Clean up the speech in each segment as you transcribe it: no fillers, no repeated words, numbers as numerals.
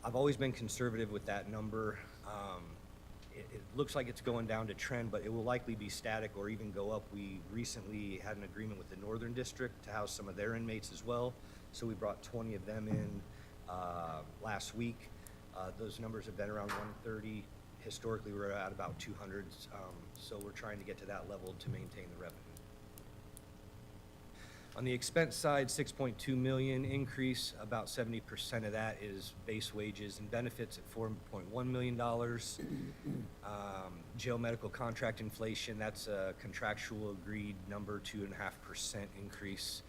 I've always been conservative with that number. It looks like it's going down to trend, but it will likely be static or even go up. We recently had an agreement with the Northern District to house some of their inmates as well. So we brought 20 of them in last week. Those numbers have been around 130. Historically, we're at about 200. So we're trying to get to that level to maintain the revenue. On the expense side, 6.2 million increase. About 70% of that is base wages and benefits at $4.1 million. Jail medical contract inflation, that's a contractual agreed number, 2.5% increase.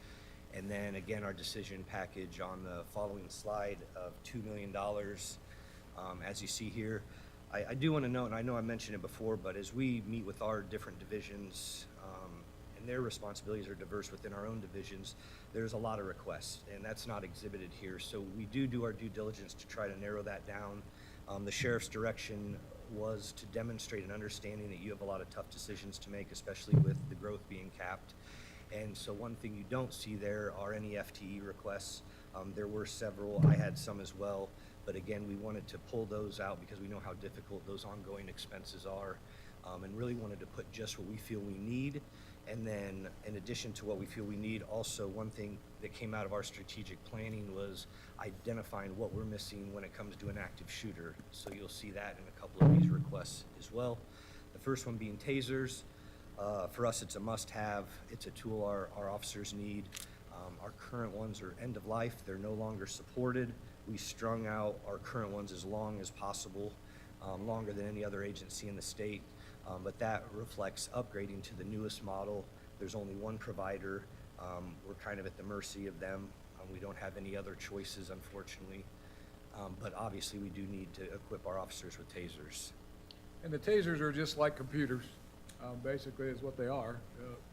And then again, our decision package on the following slide of $2 million. As you see here, I do want to note, and I know I mentioned it before, but as we meet with our different divisions, and their responsibilities are diverse within our own divisions, there's a lot of requests, and that's not exhibited here. So we do our due diligence to try to narrow that down. The sheriff's direction was to demonstrate an understanding that you have a lot of tough decisions to make, especially with the growth being capped. And so one thing you don't see there are any FTE requests. There were several, I had some as well, but again, we wanted to pull those out because we know how difficult those ongoing expenses are, and really wanted to put just what we feel we need. And then in addition to what we feel we need, also one thing that came out of our strategic planning was identifying what we're missing when it comes to an active shooter. So you'll see that in a couple of these requests as well. The first one being tasers. For us, it's a must-have. It's a tool our officers need. Our current ones are end of life. They're no longer supported. We strung out our current ones as long as possible, longer than any other agency in the state. But that reflects upgrading to the newest model. There's only one provider. We're kind of at the mercy of them. We don't have any other choices, unfortunately. But obviously, we do need to equip our officers with tasers. And the tasers are just like computers, basically is what they are.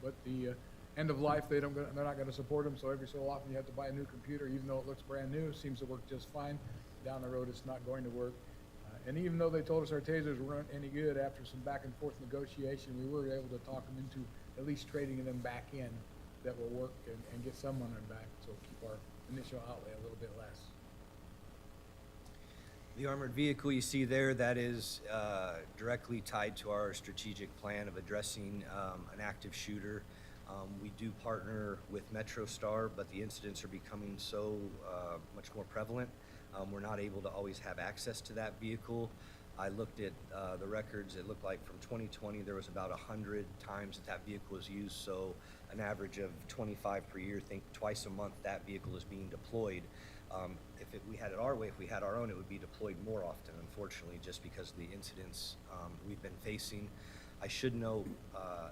But the end of life, they're not going to support them. So every so often, you have to buy a new computer, even though it looks brand new. It seems to work just fine. Down the road, it's not going to work. And even though they told us our tasers weren't any good, after some back and forth negotiation, we were able to talk them into at least trading them back in that will work and get some on them back, so keep our initial outlay a little bit less. The armored vehicle you see there, that is directly tied to our strategic plan of addressing an active shooter. We do partner with MetroStar, but the incidents are becoming so much more prevalent. We're not able to always have access to that vehicle. I looked at the records. It looked like from 2020 there was about 100 times that vehicle was used, so an average of 25 per year. Think twice a month that vehicle is being deployed. If we had it our way, if we had our own, it would be deployed more often, unfortunately, just because of the incidents we've been facing. I should note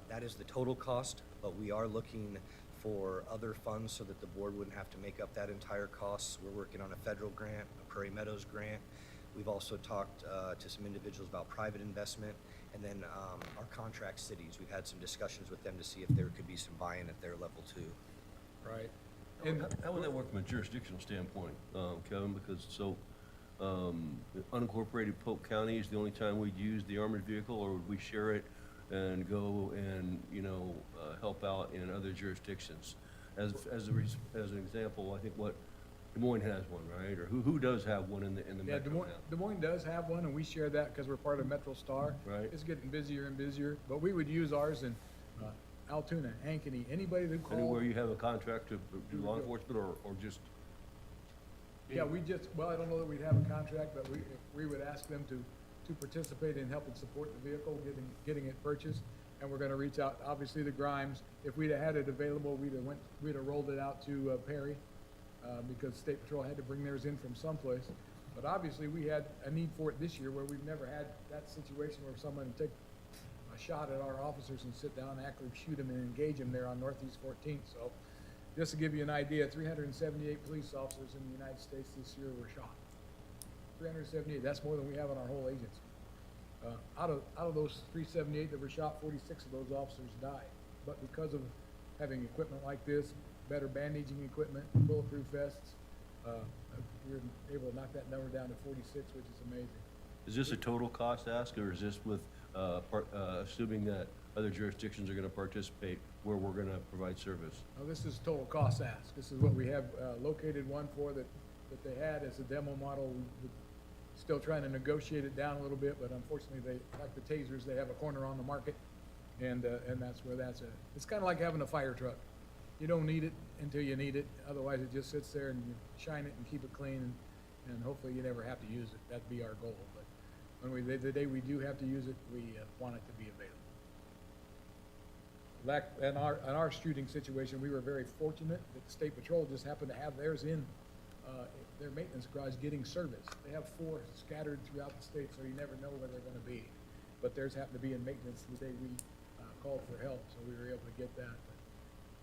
that is the total cost, but we are looking for other funds so that the board wouldn't have to make up that entire cost. We're working on a federal grant, a Prairie Meadows grant. We've also talked to some individuals about private investment, and then our contract cities. We've had some discussions with them to see if there could be some buy-in at their level too. Right. And how would that work from a jurisdictional standpoint, Kevin? Because unincorporated Polk County is the only time we'd use the armored vehicle, or would we share it and go and help out in other jurisdictions? As an example, I think Des Moines has one, right? Or who does have one in the Yeah, metro Des Moines does have one, and we share that because we're part of MetroStar. Right. It's getting busier and busier, but we would use ours in Altoona, Ankeny, anybody that calls. Anywhere you have a contract to do law enforcement, or just? Yeah, I don't know that we'd have a contract, but we would ask them to participate in helping support the vehicle, getting it purchased. And we're going to reach out, obviously, to Grimes. If we'd have had it available, we'd have rolled it out to Perry, because State Patrol had to bring theirs in from someplace. But obviously, we had a need for it this year, where we've never had that situation where someone would take a shot at our officers and sit down and actually shoot them and engage them there on Northeast 14th. So just to give you an idea, 378 police officers in the United States this year were shot. 378, that's more than we have in our whole agency. Out of those 378 that were shot, 46 of those officers died. But because of having equipment like this, better bandaging equipment, bulletproof vests, we were able to knock that number down to 46, which is amazing. Is this a total cost ask, or is this with assuming that other jurisdictions are going to participate where we're going to provide service? Now, this is total cost ask. This is what we have located one for that they had as a demo model. still trying to negotiate it down a little bit, but unfortunately, they, like the tasers, they have a corner on the market, and that's where that's at. It's kind of like having a fire truck. You don't need it until you need it, otherwise it just sits there and you shine it and keep it clean, and hopefully you never have to use it. That'd be our goal, but when the day we do have to use it, we want it to be available. In our shooting situation, we were very fortunate that the State Patrol just happened to have theirs in their maintenance garage getting service. They have 4 scattered throughout the state, so you never know where they're gonna be. But theirs happened to be in maintenance the day we called for help, so we were able to get that. But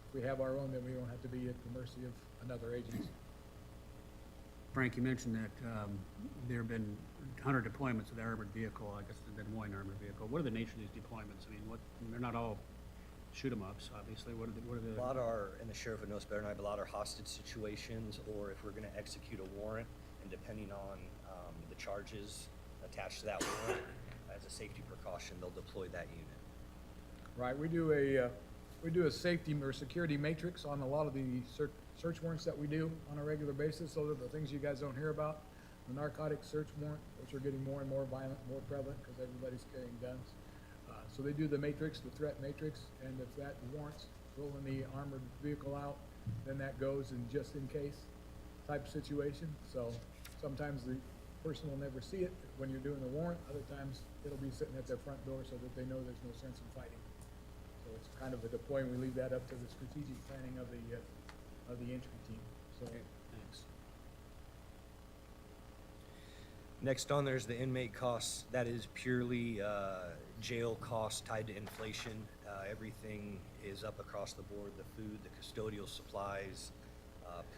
if we have our own, then we don't have to be at the mercy of another agency. Frank, you mentioned that there have been 100 deployments of the armored vehicle, I guess the Des Moines armored vehicle. What are the nature of these deployments? I mean, they're not all shoot-'em-ups, obviously. What are the? A lot are, and the sheriff would know this better than I, but a lot are hostage situations, or if we're gonna execute a warrant, and depending on the charges attached to that warrant, as a safety precaution, they'll deploy that unit. Right, we do a safety or security matrix on a lot of the search warrants that we do on a regular basis. So that the things you guys don't hear about, the narcotic search warrant, which are getting more and more violent, more prevalent because everybody's carrying guns. So they do the matrix, the threat matrix, and if that warrants rolling the armored vehicle out, then that goes in just in case type situation. So sometimes the person will never see it when you're doing the warrant. Other times it'll be sitting at their front door so that they know there's no sense in fighting. So it's kind of a deployment. We leave that up to the strategic planning of the entry team. So Thanks. Next on there's the inmate costs. That is purely jail costs tied to inflation. Everything is up across the board. The food, the custodial supplies,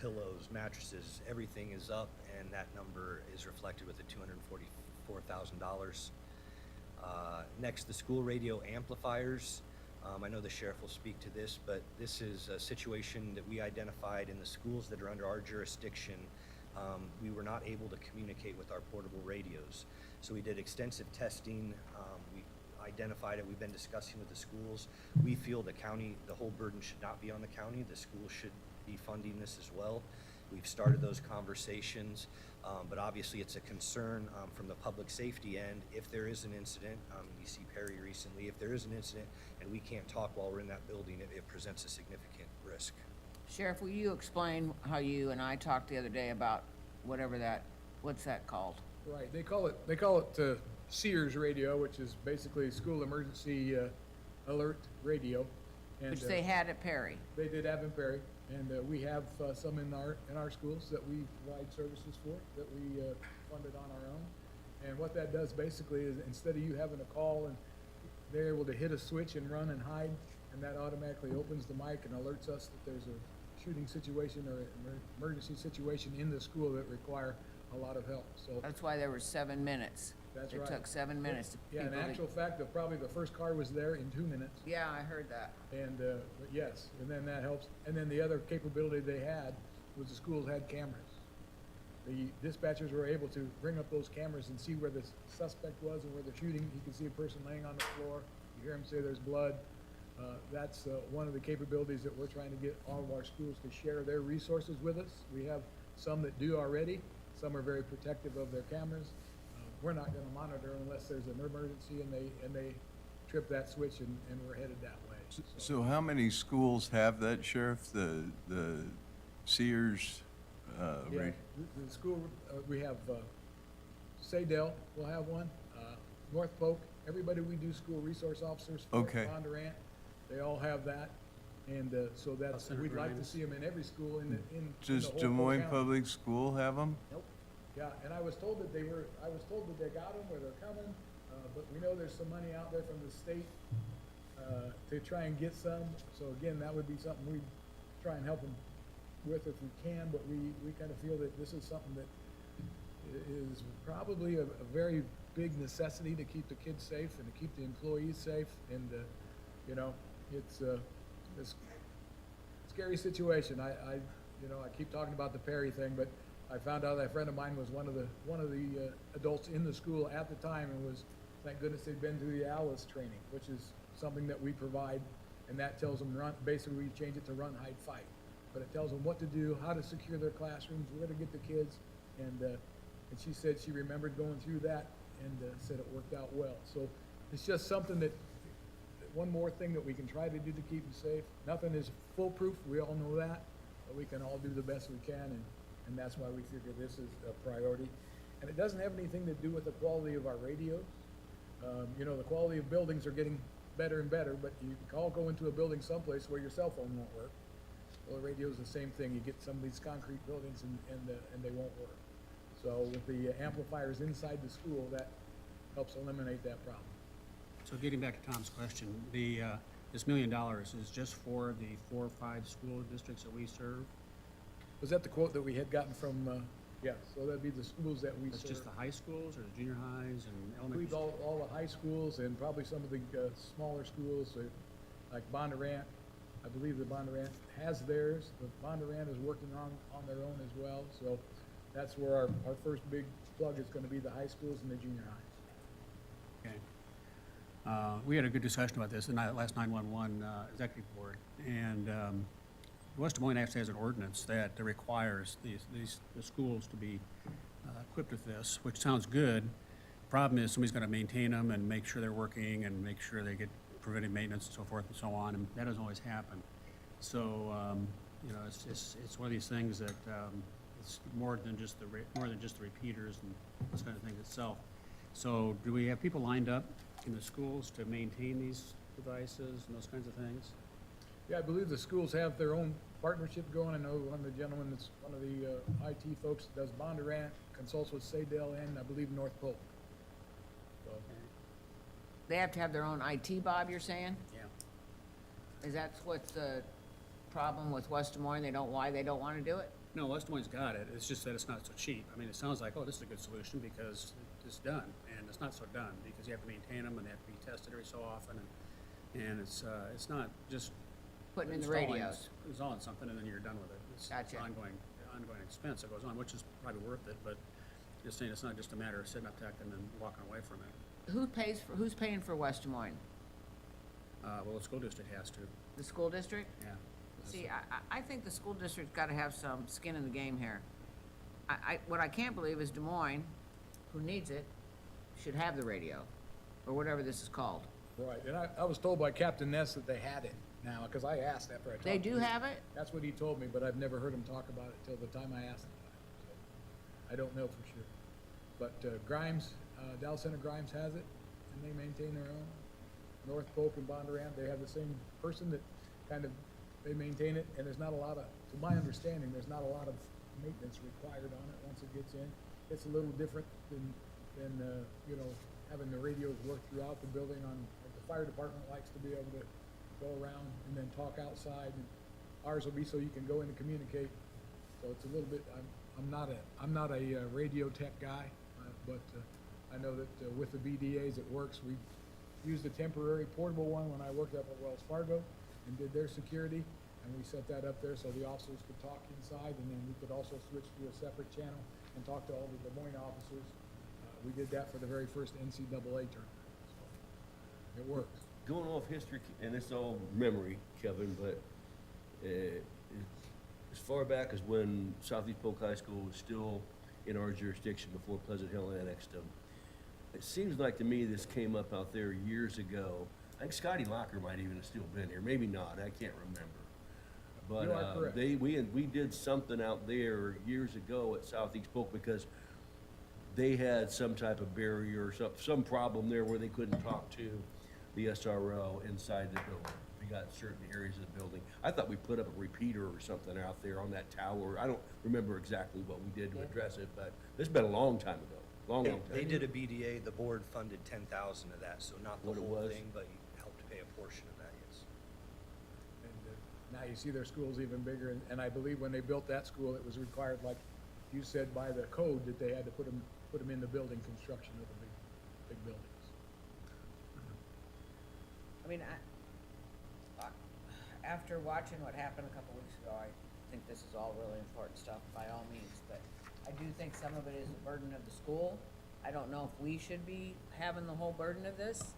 pillows, mattresses, everything is up, and that number is reflected with the $244,000. Next, the school radio amplifiers. I know the sheriff will speak to this, but this is a situation that we identified in the schools that are under our jurisdiction. We were not able to communicate with our portable radios. So we did extensive testing. We identified it. We've been discussing with the schools. We feel the county, the whole burden should not be on the county. The school should be funding this as well. We've started those conversations, but obviously it's a concern from the public safety end. If there is an incident, you see Perry recently, if there is an incident and we can't talk while we're in that building, it presents a significant risk. Sheriff, will you explain how you and I talked the other day about what's that called? right, they call it Sears radio, which is basically school emergency alert radio. And, Which they had at Perry. They did have in Perry, and we have some in our schools that we provide services for, that we funded on our own. And what that does basically is instead of you having to call and they're able to hit a switch and run and hide, and that automatically opens the mic and alerts us that there's a shooting situation or an emergency situation in the school that require a lot of help. So That's why there were 7 minutes. That's It right. took 7 minutes. yeah, in people to- actual fact, probably the first car was there in 2 minutes. Yeah, I heard that. And, but yes, and then that helps. And then the other capability they had was the schools had cameras. The dispatchers were able to bring up those cameras and see where the suspect was and where they're shooting. You can see a person laying on the floor. You hear him say there's blood. That's one of the capabilities that we're trying to get all of our schools to share their resources with us. We have some that do already. Some are very protective of their cameras. We're not gonna monitor unless there's an emergency and they trip that switch and we're headed that way. So how many schools have that, Sheriff? The Sears, Yeah, the school, we have, Saydell will have one, North Polk, everybody we do school resource officers for, Okay. Bondurant, they all have that. And, so that's, Senator we'd like to Grimes. see them in every school in the does whole Des Moines Polk County. Public School have them? Nope. Yeah, and I was told that they got them, where they're coming, but we know there's some money out there from the state, to try and get some. So again, that would be something we'd try and help them with if we can, but we kind of feel that this is something that is probably a very big necessity to keep the kids safe and to keep the employees safe. And, you know, it's a scary situation. I keep talking about the Perry thing, but I found out that a friend of mine was one of the adults in the school at the time and was, thank goodness they'd been through the ALIS training, which is something that we provide, and that tells them basically we change it to run, hide, fight. But it tells them what to do, how to secure their classrooms, where to get the kids, and And she said she remembered going through that and said it worked out well. So it's just something that, one more thing that we can try to do to keep them safe. Nothing is foolproof, we all know that, but we can all do the best we can, and that's why we figure this is a priority. And it doesn't have anything to do with the quality of our radios. You know, the quality of buildings are getting better and better, but you can all go into a building someplace where your cell phone won't work. Well, the radio's the same thing. You get some of these concrete buildings and they won't work. So with the amplifiers inside the school, that helps eliminate that problem. So getting back to Tom's question, this $1 million is just for the 4 or 5 school districts that we serve? Was that the quote that we had gotten from, yeah, so that'd be the schools that we That's serve. just the high schools or the junior highs and I elementary? believe all the high schools and probably some of the smaller schools, like Bondurant. I believe the Bondurant has theirs. The Bondurant is working on their own as well. So that's where our first big plug is gonna be the high schools and the junior highs. Okay. We had a good discussion about this in the last 911 executive board, and West Des Moines actually has an ordinance that requires the schools to be equipped with this, which sounds good. Problem is, somebody's got to maintain them and make sure they're working and make sure they get preventive maintenance and so forth and so on, and that doesn't always happen. So, you know, it's one of these things that it's more than just the repeaters and those kind of things itself. So, do we have people lined up in the schools to maintain these devices and those kinds of things? Yeah, I believe the schools have their own partnership going. I know one of the gentlemen that's one of the IT folks that does Bondurant, consults with Saydell and I believe North Polk. So, They have to have their own IT, Bob, you're saying? Yeah. Is that what's the problem with West Des Moines? Why they don't want to do it? No, West Des Moines got it. It's just that it's not so cheap. I mean, it sounds like, oh, this is a good solution because it's done, and it's not so done because you have to maintain them and they have to be tested every so often, and it's not just Putting in the installing- radios. installing something and then you're done with it. It's Gotcha. ongoing expense that goes on, which is probably worth it, but just saying it's not just a matter of sitting up tech and then walking away from it. Who's paying for West Des Moines? Well, the school district has to, The school district? yeah. See, I think the school district's gotta have some skin in the game here. What I can't believe is Des Moines, who needs it, should have the radio, or whatever this is called. right, and I was told by Captain Ness that they had it now, because I asked after I talked to They him. do have it? That's what he told me, but I've never heard him talk about it till the time I asked him about it. So I don't know for sure. But Grimes, Dallas Center Grimes has it, and they maintain their own. North Polk and Bondurant, they have the same person that kind of, they maintain it, and there's not a lot of, to my understanding, there's not a lot of maintenance required on it once it gets in. It's a little different than you know, having the radios work throughout the building on, like the fire department likes to be able to go around and then talk outside. And ours will be so you can go in and communicate. So it's a little bit, I'm not a radio tech guy, but I know that with the BDAs it works. We used a temporary portable one when I worked up at Wells Fargo and did their security, and we set that up there so the officers could talk inside, and then we could also switch to a separate channel and talk to all the Des Moines officers. We did that for the very first NCAA tournament. So it works. Going off history, and it's all memory, Kevin, but as far back as when Southeast Polk High School was still in our jurisdiction before Pleasant Hill annexed them, it seems like to me this came up out there years ago. I think Scotty Locker might even have still been here, maybe not, I can't remember. But You are correct. we did something out there years ago at Southeast Polk because they had some type of barrier or some problem there where they couldn't talk to the SRO inside the building. We got certain areas of the building. I thought we put up a repeater or something out there on that tower. I don't remember exactly what we did to address it, but it's been a long time ago, long time. They did a BDA, the board funded 10,000 of that, so not the What it whole was? thing, but you helped pay a portion of that, yes. And now you see their school's even bigger, and I believe when they built that school, it was required, like you said, by the code, that they had to put them in the building construction of the big buildings. I mean, after watching what happened a couple weeks ago, I think this is all really important stuff by all means, but I do think some of it is the burden of the school. I don't know if we should be having the whole burden of this.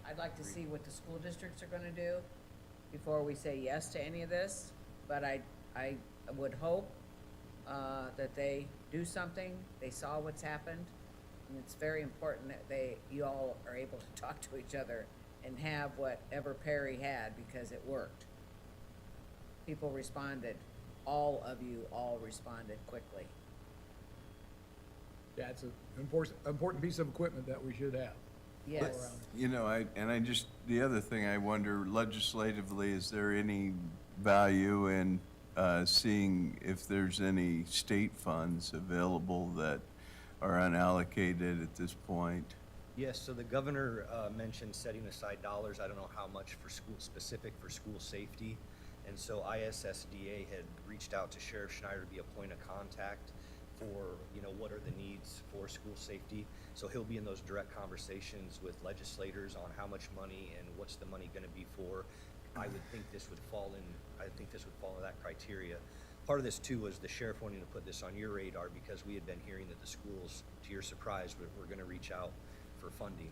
I'd like to see what the school districts are gonna do before we say yes to any of this, but I would hope, that they do something, they saw what's happened, and it's very important that you all are able to talk to each other and have whatever Perry had, because it worked. People responded, all of you all responded quickly. Yeah, it's an important piece of equipment that we should have. Yes. You know, the other thing I wonder legislatively, is there any value in seeing if there's any state funds available that are unallocated at this point? Yes, so the governor mentioned setting aside dollars, I don't know how much for specific for school safety. And so ISSDA had reached out to Sheriff Schneider to be a point of contact for, what are the needs for school safety. So he'll be in those direct conversations with legislators on how much money and what's the money gonna be for. I think this would fall in that criteria. Part of this too was the sheriff wanting to put this on your radar, because we had been hearing that the schools, to your surprise, were gonna reach out for funding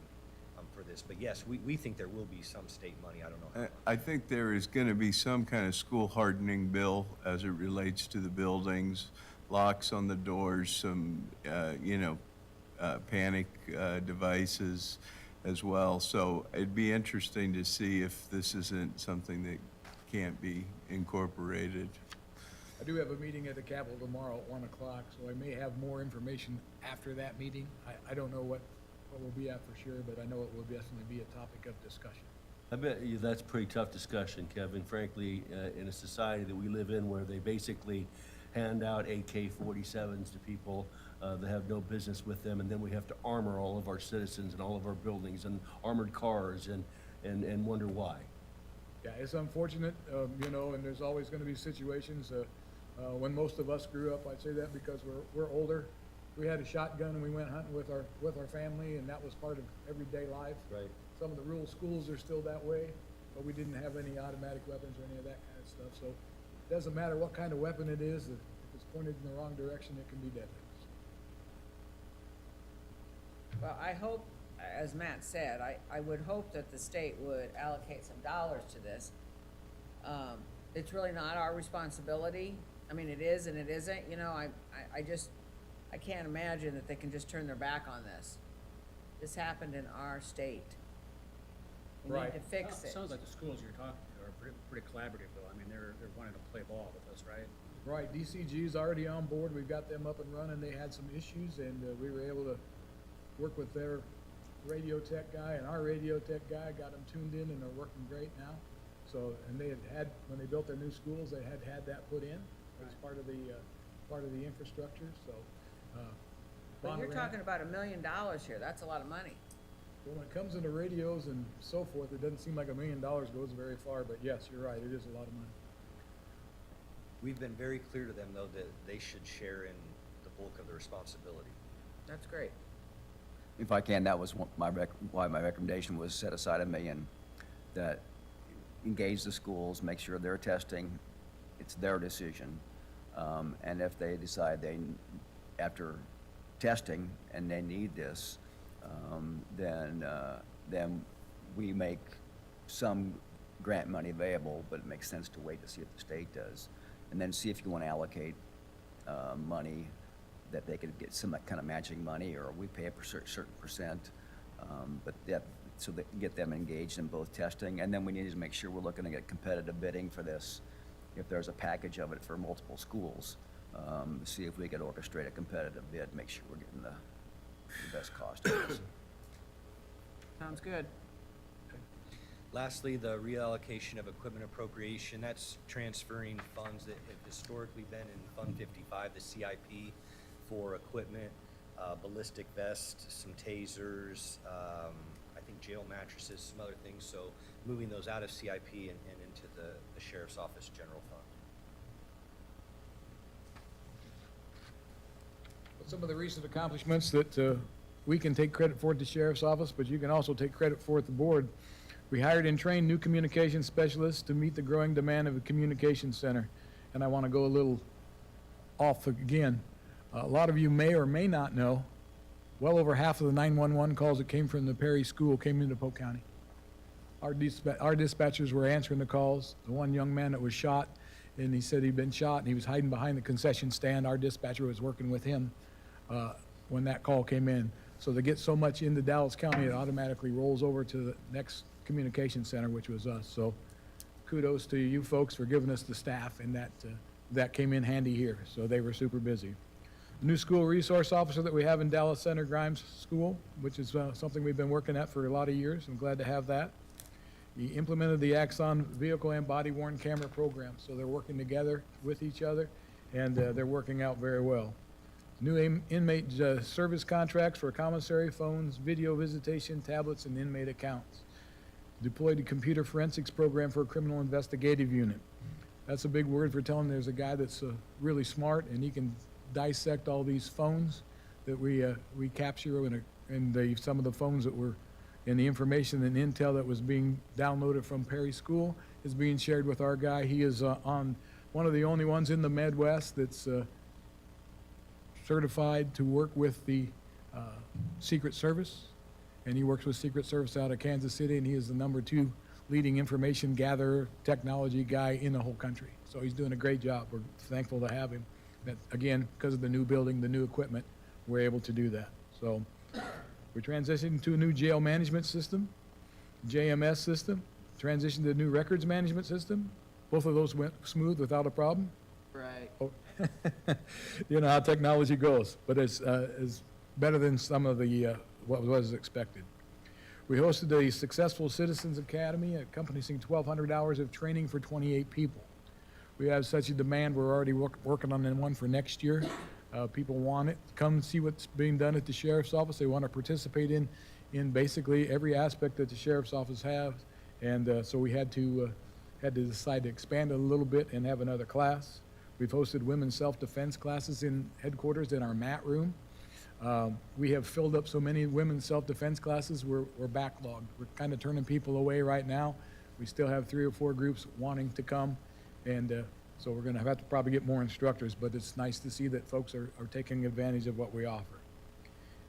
for this. But yes, we think there will be some state money, I don't know how much. I think there is going to be some kind of school hardening bill as it relates to the buildings, locks on the doors, some, panic devices as well. So it'd be interesting to see if this isn't something that can't be incorporated. I do have a meeting at the Capitol tomorrow at 1 o'clock, so I may have more information after that meeting. I don't know what we'll be at for sure, but I know it will definitely be a topic of discussion. I bet you that's a pretty tough discussion, Kevin, frankly, in a society that we live in where they basically hand out AK-47s to people that have no business with them, and then we have to armor all of our citizens and all of our buildings and armored cars and wonder why. Yeah, it's unfortunate, and there's always gonna be situations, when most of us grew up, I'd say that because we're older. We had a shotgun and we went hunting with our family, and that was part of everyday life. Right. Some of the rural schools are still that way, but we didn't have any automatic weapons or any of that kind of stuff. So it doesn't matter what kind of weapon it is, if it's pointed in the wrong direction, it can be deadly. Well, I hope, as Matt said, I would hope that the state would allocate some dollars to this. It's really not our responsibility. I mean, it is and it isn't, I can't imagine that they can just turn their back on this. This happened in our state. We need Right. to fix it. Sounds like the schools you're talking to are pretty collaborative, though. I mean, they're wanting to play ball with us, right? Right, DCG's already on board. We've got them up and running. They had some issues, and we were able to work with their radio tech guy and our radio tech guy, got them tuned in, and they're working great now. So, and they had, when they built their new schools, they had that put in as part of the infrastructure, so. But you're Bond talking grant. about $1 million here. That's a lot of money. Well, when it comes into radios and so forth, it doesn't seem like $1 million goes very far, but yes, you're right, it is a lot of money. We've been very clear to them, though, that they should share in the bulk of the responsibility. That's great. If I can, that was why my recommendation was set aside $1 million, that engage the schools, make sure they're testing, it's their decision. And if they decide after testing and they need this, then we make some grant money available, but it makes sense to wait to see what the state does. And then see if you want to allocate money that they could get some kind of matching money, or we pay a certain percent. So that get them engaged in both testing, and then we need to make sure we're looking at competitive bidding for this. If there's a package of it for multiple schools, see if we could orchestrate a competitive bid, make sure we're getting the best cost of this. Sounds good. Lastly, the reallocation of equipment appropriation, that's transferring funds that have historically been in Fund 55, the CIP, for equipment, ballistic vests, some tasers, I think jail mattresses, some other things. So moving those out of CIP and into the Sheriff's Office General Fund. Some of the recent accomplishments that we can take credit for at the Sheriff's Office, but you can also take credit for at the board. We hired and trained new communications specialists to meet the growing demand of a communications center. And I want to go a little off again. A lot of you may or may not know, well over half of the 911 calls that came from the Perry School came into Polk County. Our dispatchers were answering the calls. The one young man that was shot and he said he'd been shot, and he was hiding behind the concession stand. Our dispatcher was working with him when that call came in. So they get so much into Dallas County, it automatically rolls over to the next communication center, which was us. So kudos to you folks for giving us the staff, and that came in handy here. So they were super busy. New school resource officer that we have in Dallas Center Grimes School, which is something we've been working at for a lot of years. I'm glad to have that. He implemented the Axon vehicle and body worn camera program, so they're working together with each other, and they're working out very well. New inmate service contracts for commissary, phones, video visitation, tablets, and inmate accounts. Deployed a computer forensics program for a criminal investigative unit. That's a big word for telling there's a guy that's really smart, and he can dissect all these phones that we capture, and some of the phones that were in the information and intel that was being downloaded from Perry School is being shared with our guy. He is on one of the only ones in the Midwest that's certified to work with the Secret Service, and he works with Secret Service out of Kansas City, and he is the #2 leading information gatherer, technology guy in the whole country. So he's doing a great job. We're thankful to have him. That, again, because of the new building, the new equipment, we're able to do that. So we're transitioning to a new jail management system, JMS system, transitioned to a new records management system. Both of those went smooth without a problem. Right. Oh, you know how technology goes, but it's better than some of the what was expected. We hosted a successful Citizens Academy encompassing 1,200 hours of training for 28 people. We have such a demand, we're already working on one for next year. People want it. Come see what's being done at the sheriff's office. They want to participate in basically every aspect that the sheriff's office has, and so we had to decide to expand it a little bit and have another class. We've hosted women's self-defense classes in headquarters in our mat room. We have filled up so many women's self-defense classes, we're backlogged. We're kind of turning people away right now. We still have 3 or 4 groups wanting to come, and so we're going to have to probably get more instructors, but it's nice to see that folks are taking advantage of what we offer.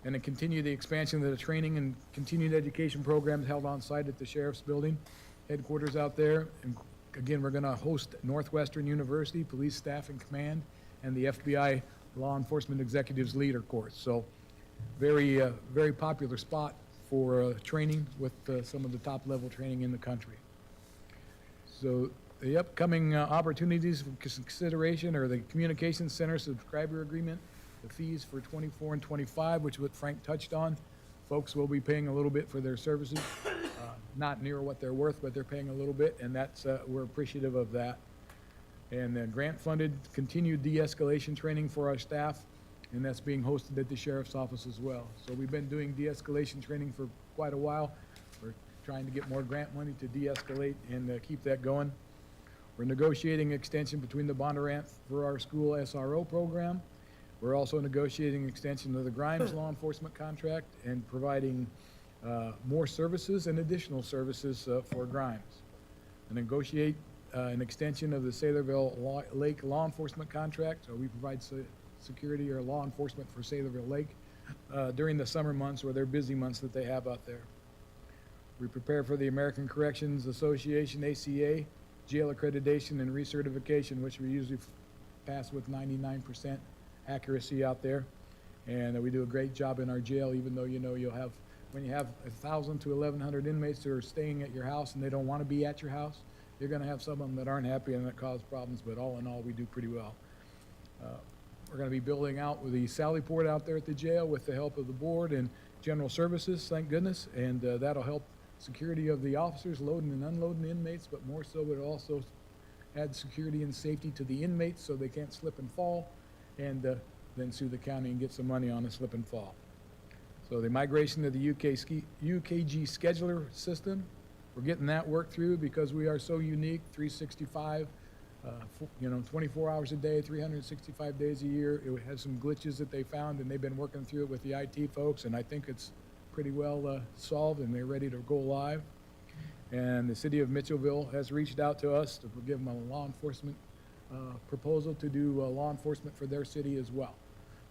And to continue the expansion of the training and continued education programs held on site at the Sheriff's Building headquarters out there. And again, we're going to host Northwestern University, Police Staff and Command, and the FBI Law Enforcement Executives Leader course. So very, very popular spot for training with some of the top level training in the country. So the upcoming opportunities for consideration are the Communications Center subscriber agreement, the fees for 24 and 25, which what Frank touched on. Folks will be paying a little bit for their services, not near what they're worth, but they're paying a little bit, and that's we're appreciative of that. And grant-funded continued de-escalation training for our staff, and that's being hosted at the sheriff's office as well. So we've been doing de-escalation training for quite a while. We're trying to get more grant money to de-escalate and keep that going. We're negotiating extension between the Bondurant for our school SRO program. We're also negotiating extension of the Grimes law enforcement contract and providing more services and additional services for Grimes. And negotiate an extension of the Satherville Lake law enforcement contract. So we provide security or law enforcement for Satherville Lake during the summer months or their busy months that they have out there. We prepare for the American Corrections Association, ACA, jail accreditation and recertification, which we usually pass with 99% accuracy out there. And we do a great job in our jail, even though you'll have, when you have 1,000 to 1,100 inmates who are staying at your house and they don't want to be at your house, you're going to have some of them that aren't happy and that cause problems, but all in all, we do pretty well. We're going to be building out with the Sally Port out there at the jail with the help of the board and general services, thank goodness, and that'll help security of the officers loading and unloading the inmates, but more so it also add security and safety to the inmates so they can't slip and fall, and then sue the county and get some money on a slip and fall. So the migration to the UKG scheduler system, we're getting that worked through because we are so unique, 365, 24 hours a day, 365 days a year. It has some glitches that they found, and they've been working through it with the IT folks, and I think it's pretty well solved, and they're ready to go live. And the city of Mitchellville has reached out to us to give them a law enforcement proposal to do law enforcement for their city as well.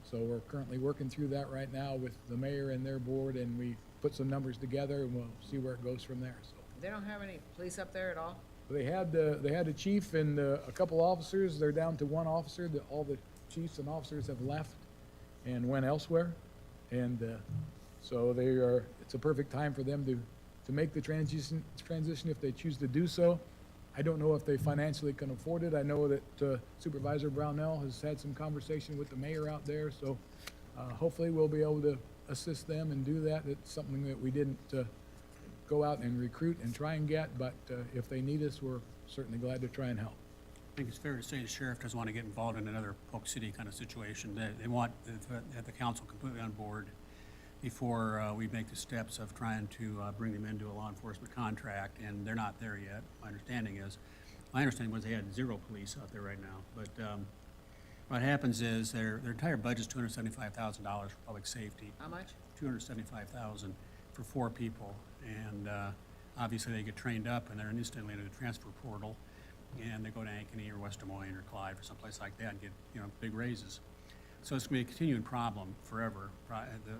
So we're currently working through that right now with the mayor and their board, and we put some numbers together, and we'll see where it goes from there. So They don't have any police up there at all? They had a chief and a couple officers. They're down to one officer. All the chiefs and officers have left and went elsewhere. And so it's a perfect time for them to make the transition if they choose to do so. I don't know if they financially can afford it. I know that Supervisor Brownell has had some conversation with the mayor out there, so hopefully we'll be able to assist them and do that. It's something that we didn't go out and recruit and try and get, but if they need us, we're certainly glad to try and help. I think it's fair to say the sheriff doesn't want to get involved in another Polk City kind of situation. They want the council completely on board before we make the steps of trying to bring them into a law enforcement contract, and they're not there yet. My understanding was they had 0 police out there right now. But what happens is their entire budget's $275,000 for public safety. How much? $275,000 for 4 people, and obviously they get trained up and they're instantly into the transfer portal, and they go to Ankeny or West Des Moines or Clyde or someplace like that and get big raises. So it's going to be a continuing problem forever, the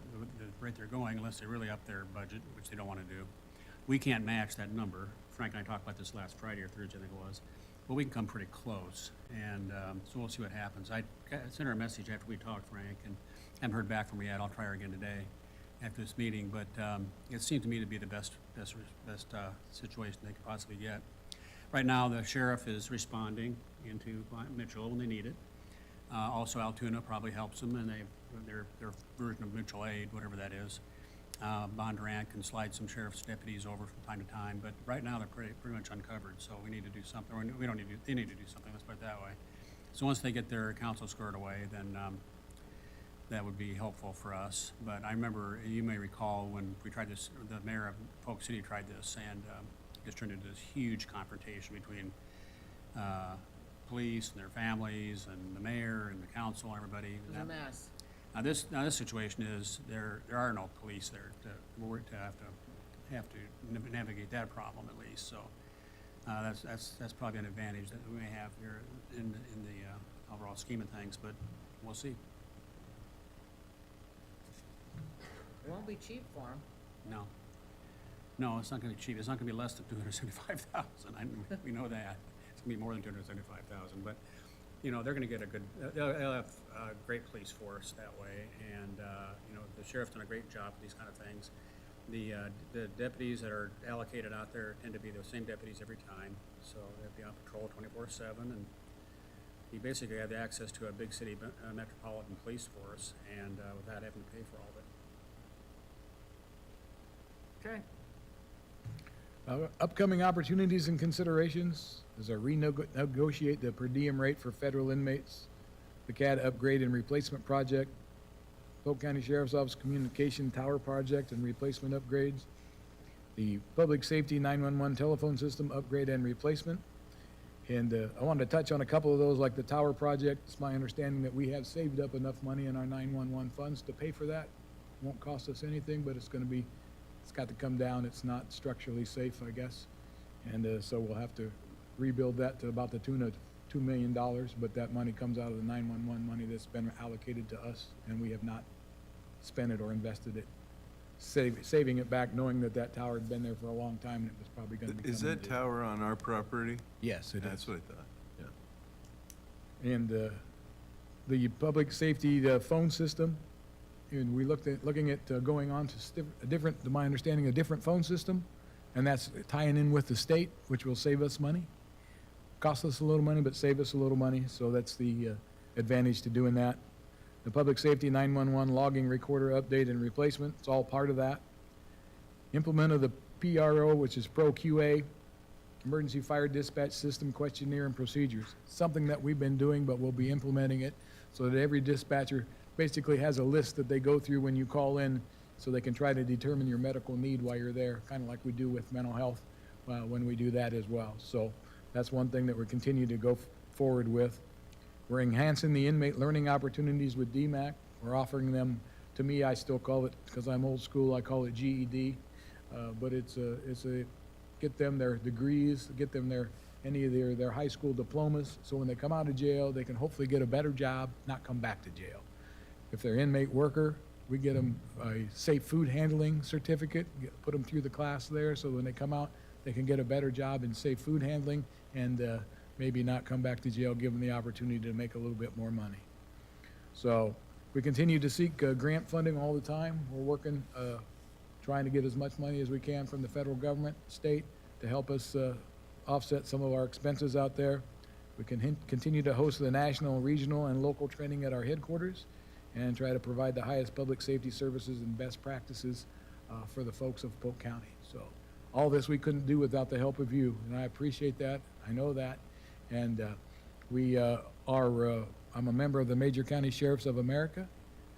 rate they're going, unless they really up their budget, which they don't want to do. We can't match that number. Frank and I talked about this last Friday or Thursday, I think it was. But we can come pretty close, and so we'll see what happens. I sent her a message after we talked, Frank, and haven't heard back from her yet. I'll try her again today after this meeting, but it seemed to me to be the best situation they could possibly get. Right now, the sheriff is responding into Mitchell when they need it. Also, Altoona probably helps them, and their version of mutual aid, whatever that is. Bondurant can slide some sheriff's deputies over from time to time, but right now they're pretty much uncovered, so we need to do something. Or we don't need to, they need to do something, let's put it that way. So once they get their council squared away, then that would be helpful for us. But I remember, you may recall, when we tried this, the mayor of Polk City tried this, and it just turned into this huge confrontation between police and their families and the mayor and the council and everybody. It was a mess. Now this situation is there are no police there to have to navigate that problem at least. So that's probably an advantage that we may have here in the overall scheme of things, but we'll see. It won't be cheap for them. No, it's not going to be cheap. It's not going to be less than $275,000. We know that. It's going to be more than $275,000, but they're going to get they'll have a great police force that way, and the sheriff's done a great job with these kind of things. The deputies that are allocated out there tend to be the same deputies every time, so they'll be on patrol 24/7, and you basically have access to a big city metropolitan police force, and without having to pay for all of it. Okay. Upcoming opportunities and considerations is renegotiate the per diem rate for federal inmates, the CAD upgrade and replacement project, Polk County Sheriff's Office Communication Tower Project and replacement upgrades, the Public Safety 911 telephone system upgrade and replacement. And I wanted to touch on a couple of those, like the tower project. It's my understanding that we have saved up enough money in our 911 funds to pay for that. Won't cost us anything, but it's got to come down. It's not structurally safe, I guess. And so we'll have to rebuild that to about the tune of $2 million, but that money comes out of the 911 money that's been allocated to us, and we have not spent it or invested it, saving it back, knowing that tower had been there for a long time, and it was probably going to be Is coming that due. tower on our property? Yes, it is. That's what I thought, yeah. And the public safety phone system, and we looking at going on to to my understanding, a different phone system, and that's tying in with the state, which will save us money. Cost us a little money, but save us a little money, so that's the advantage to doing that. The public safety 911 logging recorder update and replacement, it's all part of that. Implement of the PRO, which is Pro QA, Emergency Fire Dispatch System Questionnaire and Procedures. Something that we've been doing, but we'll be implementing it so that every dispatcher basically has a list that they go through when you call in, so they can try to determine your medical need while you're there, kind of like we do with mental health when we do that as well. So that's one thing that we're continuing to go forward with. We're enhancing the inmate learning opportunities with DMAC. We're offering them, to me, I still call it, because I'm old school, I call it GED, but it's a get them their degrees, get them any of their high school diplomas, so when they come out of jail, they can hopefully get a better job, not come back to jail. If they're inmate worker, we get them a safe food handling certificate, put them through the class there, so when they come out, they can get a better job in safe food handling and maybe not come back to jail, give them the opportunity to make a little bit more money. So we continue to seek grant funding all the time. We're working, trying to get as much money as we can from the federal government, state, to help us offset some of our expenses out there. We can continue to host the national, regional, and local training at our headquarters and try to provide the highest public safety services and best practices for the folks of Polk County. So all this we couldn't do without the help of you, and I appreciate that. I know that. And I'm a member of the Major County Sheriffs of America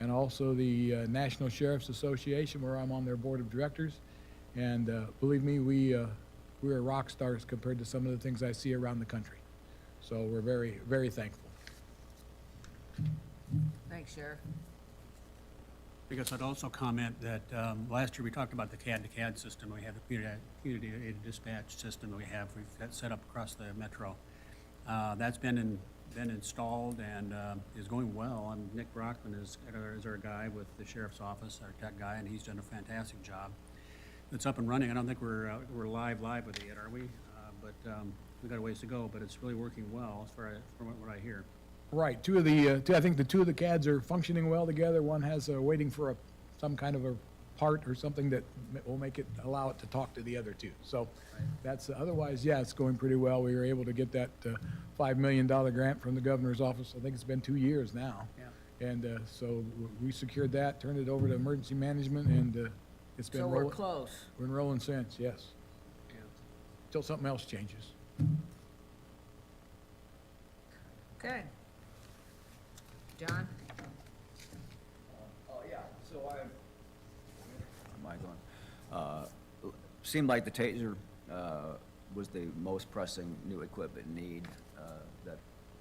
and also the National Sheriffs Association, where I'm on their board of directors. And believe me, we are rock stars compared to some of the things I see around the country. So we're very, very thankful. Thanks, Sheriff. I guess I'd also comment that last year we talked about the CAD-to-CAD system. We have the community-aided dispatch system we've got set up across the metro. That's been installed and is going well. Nick Brockman is our guy with the sheriff's office, our tech guy, and he's done a fantastic job. It's up and running. I don't think we're live with it yet, are we? But we've got a ways to go, but it's really working well as far as from what I hear. Right. I think the two of the CADs are functioning well together. One has waiting for some kind of a part or something that will allow it to talk to the other two. So that's otherwise, yeah, it's going pretty well. We were able to get that $5 million grant from the governor's office. I think it's been 2 years now. Yeah. And so we secured that, turned it over to emergency management, and it's been So rolling. we're close. We're rolling since, yes. Yeah. Till something else changes. Okay. John? Oh, yeah, so am I going? Seemed like the TASER was the most pressing new equipment need that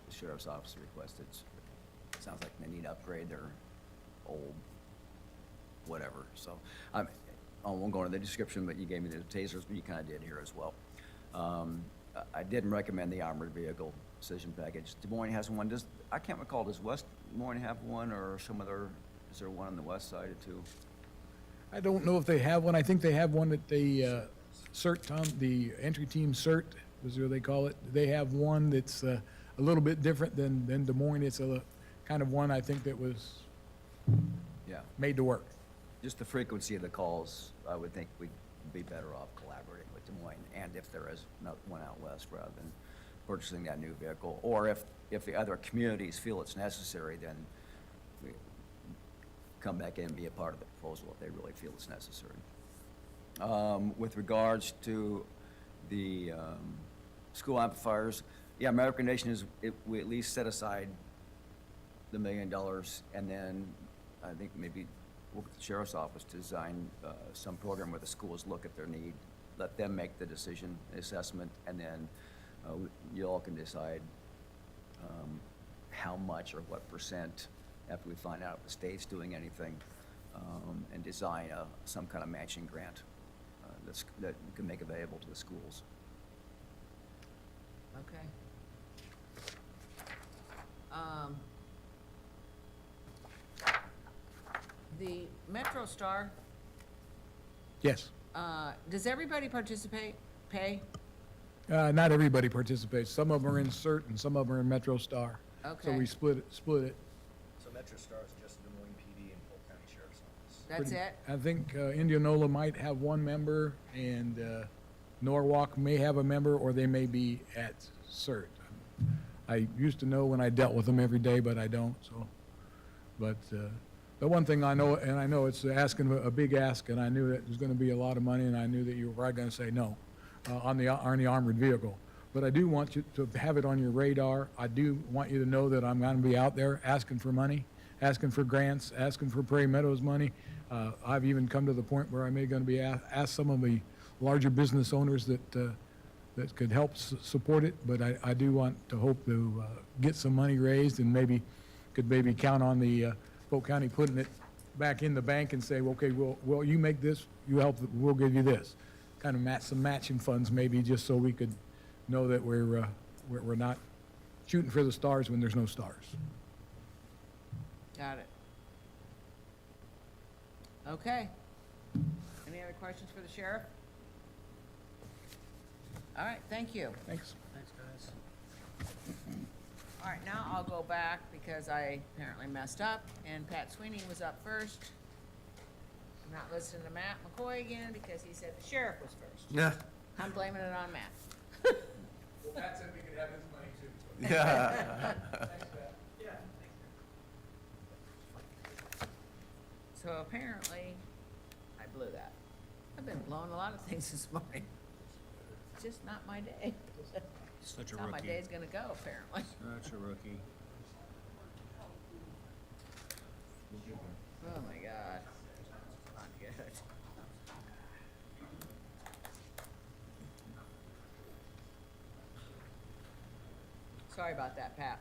the sheriff's office requested. Sounds like they need to upgrade their old whatever, so I won't go into the description, but you gave me the TASERs, but you kind of did here as well. I didn't recommend the armored vehicle decision package. Des Moines has one. I can't recall, does West Des Moines have one, or some other, is there one on the west side too? I don't know if they have one. I think they have one that they, the entry team CERT, is what they call it. They have one that's a little bit different than Des Moines. It's a kind of one, I think, that was Yeah, made to work. just the frequency of the calls, I would think we'd be better off collaborating with Des Moines, and if there is one out west, rather than purchasing that new vehicle. Or if the other communities feel it's necessary, then we come back in and be a part of the proposal if they really feel it's necessary. With regards to the school amplifiers, yeah, my recommendation is we at least set aside the $1 million, and then I think maybe work with the sheriff's office to design some program where the schools look at their need, let them make the decision, assessment, and then you all can decide how much or what percent after we find out if the state's doing anything, and design some kind of matching grant that we can make available to the schools. Okay. The Metro Star, Yes. does everybody pay? Not everybody participates. Some of them are in CERT and some of them are in Metro Star. So Okay. we split it. So Metro Star is just Des Moines PD and Polk County Sheriff's Office. That's Pretty- it? I think Indianola might have one member, and Norwalk may have a member, or they may be at CERT. I used to know when I dealt with them every day, but I don't, so. But the one thing I know, and I know it's asking a big ask, and I knew that it was gonna be a lot of money, and I knew that you were probably gonna say no on the armored vehicle. But I do want you to have it on your radar. I do want you to know that I'm gonna be out there asking for money, asking for grants, asking for Prairie Meadows money. I've even come to the point where I may gonna be ask some of the larger business owners that could help support it, but I do want to hope to get some money raised, and could maybe count on the Polk County putting it back in the bank and say, okay, well, you make this, you help, we'll give you this. Kind of some matching funds maybe, just so we could know that we're not shooting for the stars when there's no stars. Got it. Okay. Any other questions for the sheriff? All right, thank you. Thanks. Thanks, guys. All right, now I'll go back because I apparently messed up, and Pat Sweeney was up first. I'm not listening to Matt McCoy again because he said the sheriff was first. Yeah. I'm blaming it on Matt. Well, Pat said we could have his money too. Yeah. Thanks, Pat. So apparently, I blew that. I've been blowing a lot of things this morning. It's just not my day. Such a That's how my rookie. day's gonna go, apparently. Such a rookie. Oh, my God. Not good. Sorry about that, Pat.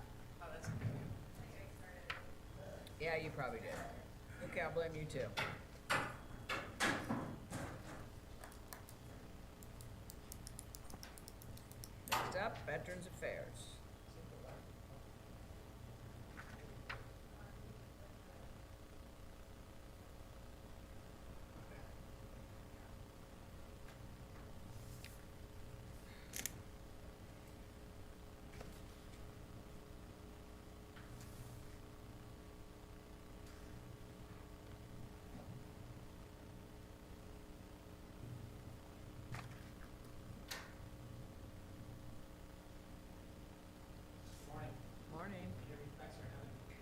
Yeah, you probably did. Okay, I'll blame you too. Next up, Veterans Affairs. Morning. Thanks for having me.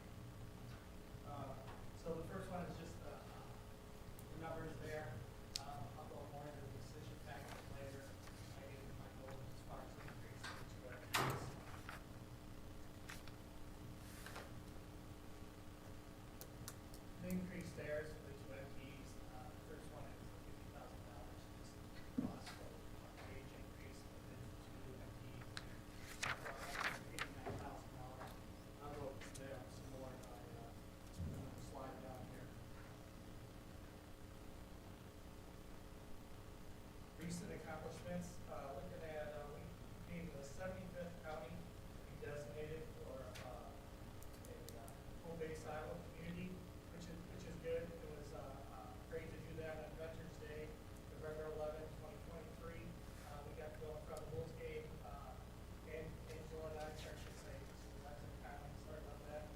So the first one is just the numbers there. I'll go more into the decision package later. I gave you my goal as far as the increase in each of our accounts. The increase there is for the two MPs. The first one is $50,000, just cost of wage increase of the two MPs. $89,000. I wrote there some more slide down here. Recent accomplishments, looking at, we became the 75th county to be designated for a home-based Iowa community, which is good. It was great to do that on Veterans Day, November 11, 2023. We got to go in front of the Bulls game, and Angela and I, I should say, so that's a comment, sorry about that.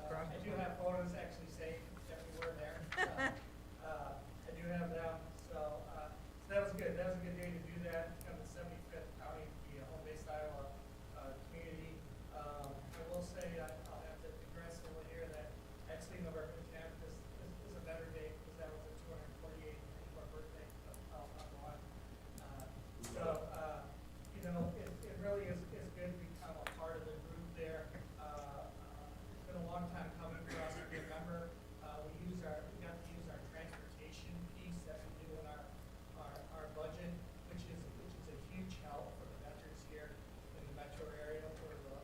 I do have photos actually saying that we were there. I do have them, so that was good. That was a good day to do that, become the 75th county to be a home-based Iowa community. I will say, I'll have to digress a little here, that actually November 10th is a better day because that was the 248th anniversary birthday of Iowa. So, it really is good to become a part of the group there. It's been a long time coming for us to remember. We got to use our transportation piece that we do in our budget, which is a huge help for the veterans here in the metro area. We're the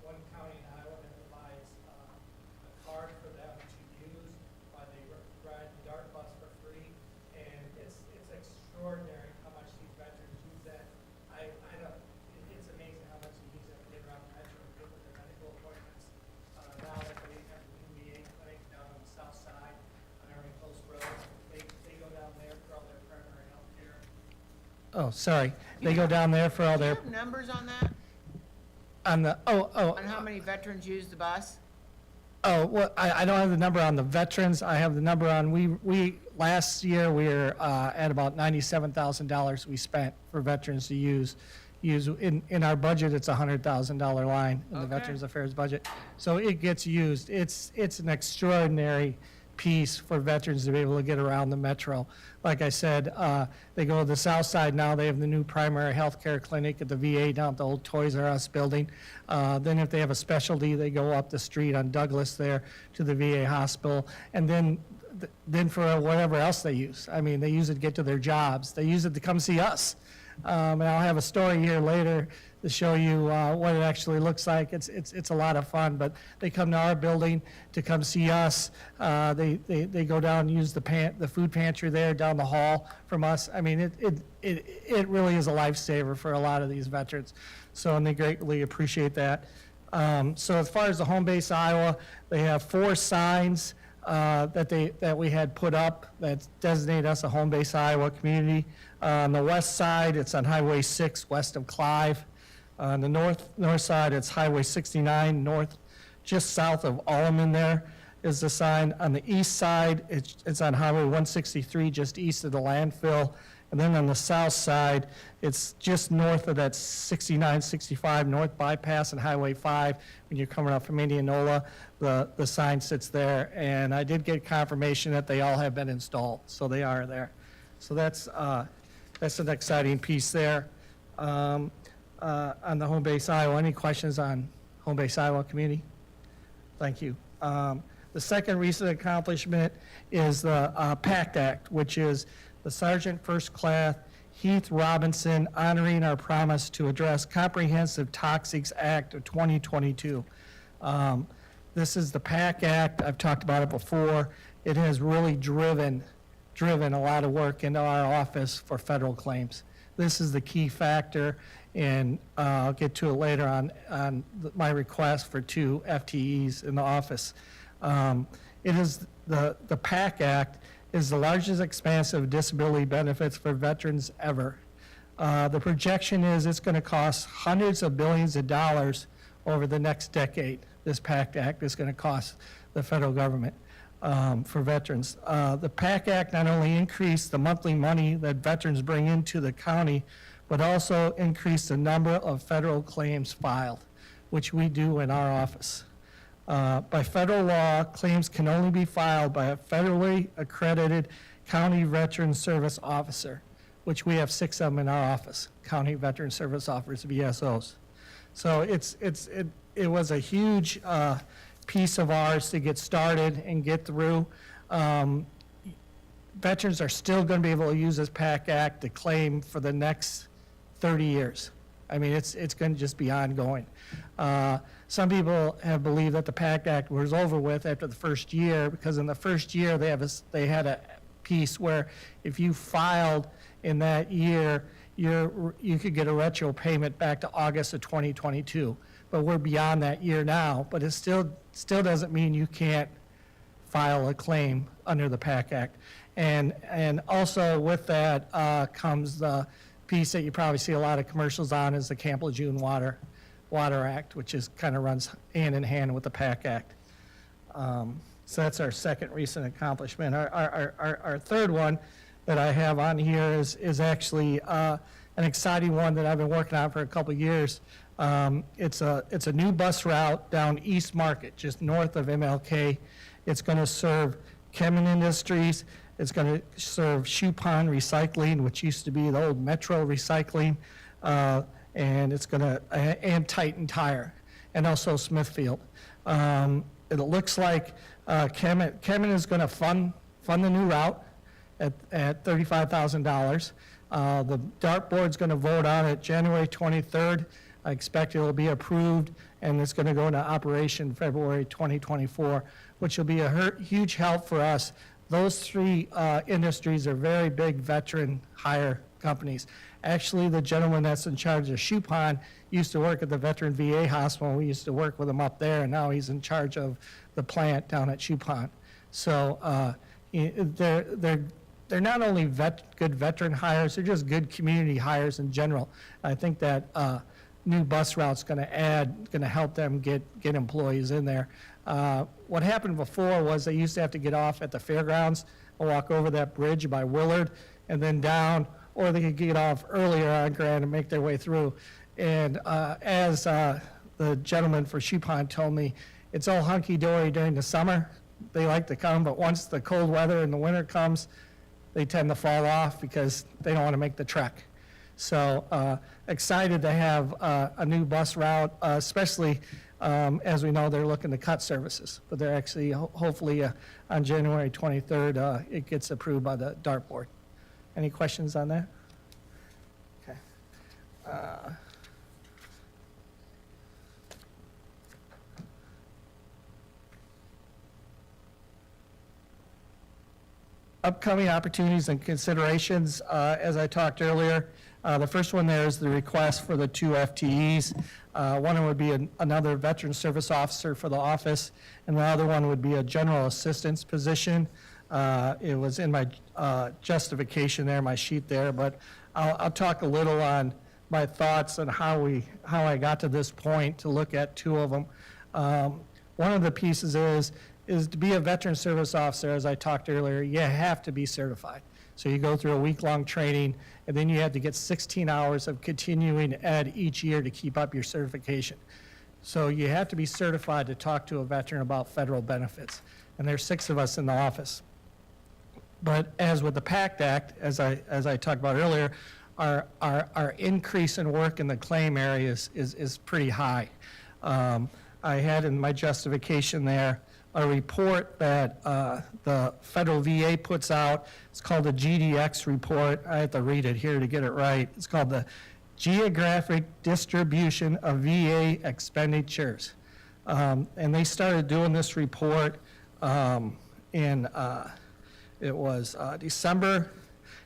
one county in Iowa that provides a card for them to use while they ride the DART bus for free. And it's extraordinary how much these veterans use that. It's amazing how much they use it when they get around the metro and get with their medical appointments. Now that they have the new VA clinic down on the south side on Irving Post Road, they go down there for all their primary health care. Oh, sorry. They go down there for all Do you their, have numbers on that? on the, On how many veterans use the bus? well, I don't have the number on the veterans. I have the number on, last year, we were at about $97,000 we spent for veterans to use. In our budget, it's a $100,000 line in the Okay. Veterans Affairs budget. So it gets used. It's an extraordinary piece for veterans to be able to get around the metro. Like I said, they go to the south side now, they have the new primary health care clinic at the VA down at the old Toys R Us building. Then if they have a specialty, they go up the street on Douglas there to the VA hospital. And then for whatever else they use. I mean, they use it to get to their jobs. They use it to come see us. And I'll have a story here later to show you what it actually looks like. It's a lot of fun, but they come to our building to come see us. They go down and use the food pantry there down the hall from us. I mean, it really is a lifesaver for a lot of these veterans. So, and they greatly appreciate that. So as far as the home base Iowa, they have 4 signs that we had put up that designate us a home-based Iowa community. On the west side, it's on Highway 6 west of Clive. On the north side, it's Highway 69 north, just south of Alleman there is the sign. On the east side, it's on Highway 163, just east of the landfill. And then on the south side, it's just north of that 69, 65 north bypass and Highway 5. When you're coming up from Indianola, the sign sits there. And I did get confirmation that they all have been installed, so they are there. So that's an exciting piece there. On the Home Base Iowa, any questions on Home Base Iowa community? Thank you. The second recent accomplishment is the PACT Act, which is the Sergeant First Class Heath Robinson honoring our promise to address Comprehensive Toxics Act of 2022. This is the PACT Act. I've talked about it before. It has really driven a lot of work into our office for federal claims. This is the key factor, and I'll get to it later on my request for 2 FTEs in the office. It is the PACT Act is the largest expanse of disability benefits for veterans ever. The projection is it's going to cost hundreds of billions of dollars over the next decade. This PACT Act is going to cost the federal government for veterans. The PACT Act not only increased the monthly money that veterans bring into the county, but also increased the number of federal claims filed, which we do in our office. By federal law, claims can only be filed by a federally accredited county veteran service officer, which we have 6 of them in our office, county veteran service officers, VSOs. So it was a huge piece of ours to get started and get through. Veterans are still going to be able to use this PACT Act to claim for the next 30 years. I mean, it's going to just be ongoing. Some people have believed that the PACT Act was over with after the first year, because in the first year they had a piece where if you filed in that year, you could get a retro payment back to August of 2022. But we're beyond that year now, but it still doesn't mean you can't file a claim under the PACT Act. And also with that comes the piece that you probably see a lot of commercials on, is the Camp Lejeune Water Act, which is kind of runs hand in hand with the PACT Act. So that's our second recent accomplishment. Our third one that I have on here is actually an exciting one that I've been working on for a couple of years. It's a new bus route down East Market, just north of MLK. It's going to serve Kemin Industries. It's going to serve Shoe Pond Recycling, which used to be the old Metro Recycling, and it's going to, and Titan Tire, and also Smithfield. It looks like Kemin is going to fund the new route at $35,000. The DART board's going to vote on it January 23rd. I expect it will be approved, and it's going to go into operation February 2024, which will be a huge help for us. Those 3 industries are very big veteran hire companies. Actually, the gentleman that's in charge of Shoe Pond used to work at the Veteran VA Hospital. We used to work with him up there, and now he's in charge of the plant down at Shoe Pond. So they're not only good veteran hires, they're just good community hires in general. I think that new bus route's going to help them get employees in there. What happened before was they used to have to get off at the fairgrounds and walk over that bridge by Willard and then down, or they could get off earlier on Grand and make their way through. And as the gentleman for Shoe Pond told me, it's all hunky-dory during the summer. They like to come, but once the cold weather in the winter comes, they tend to fall off because they don't want to make the trek. So excited to have a new bus route, especially as we know they're looking to cut services. But they're actually, hopefully on January 23rd, it gets approved by the DART board. Any questions on that? Okay. Upcoming opportunities and considerations, as I talked earlier, The first one there is the request for the 2 FTEs. One would be another veteran service officer for the office, and the other one would be a general assistance position. It was in my justification there, my sheet there, but I'll talk a little on my thoughts on how I got to this point to look at 2 of them. One of the pieces is to be a veteran service officer, as I talked earlier, you have to be certified. So you go through a week-long training, and then you have to get 16 hours of continuing ed each year to keep up your certification. So you have to be certified to talk to a veteran about federal benefits, and there's 6 of us in the office. But as with the PACT Act, as I talked about earlier, our increase in work in the claim area is pretty high. I had in my justification there a report that the federal VA puts out. It's called the GDX report. I have to read it here to get it right. It's called the Geographic Distribution of VA Expenditures. And they started doing this report in, it was December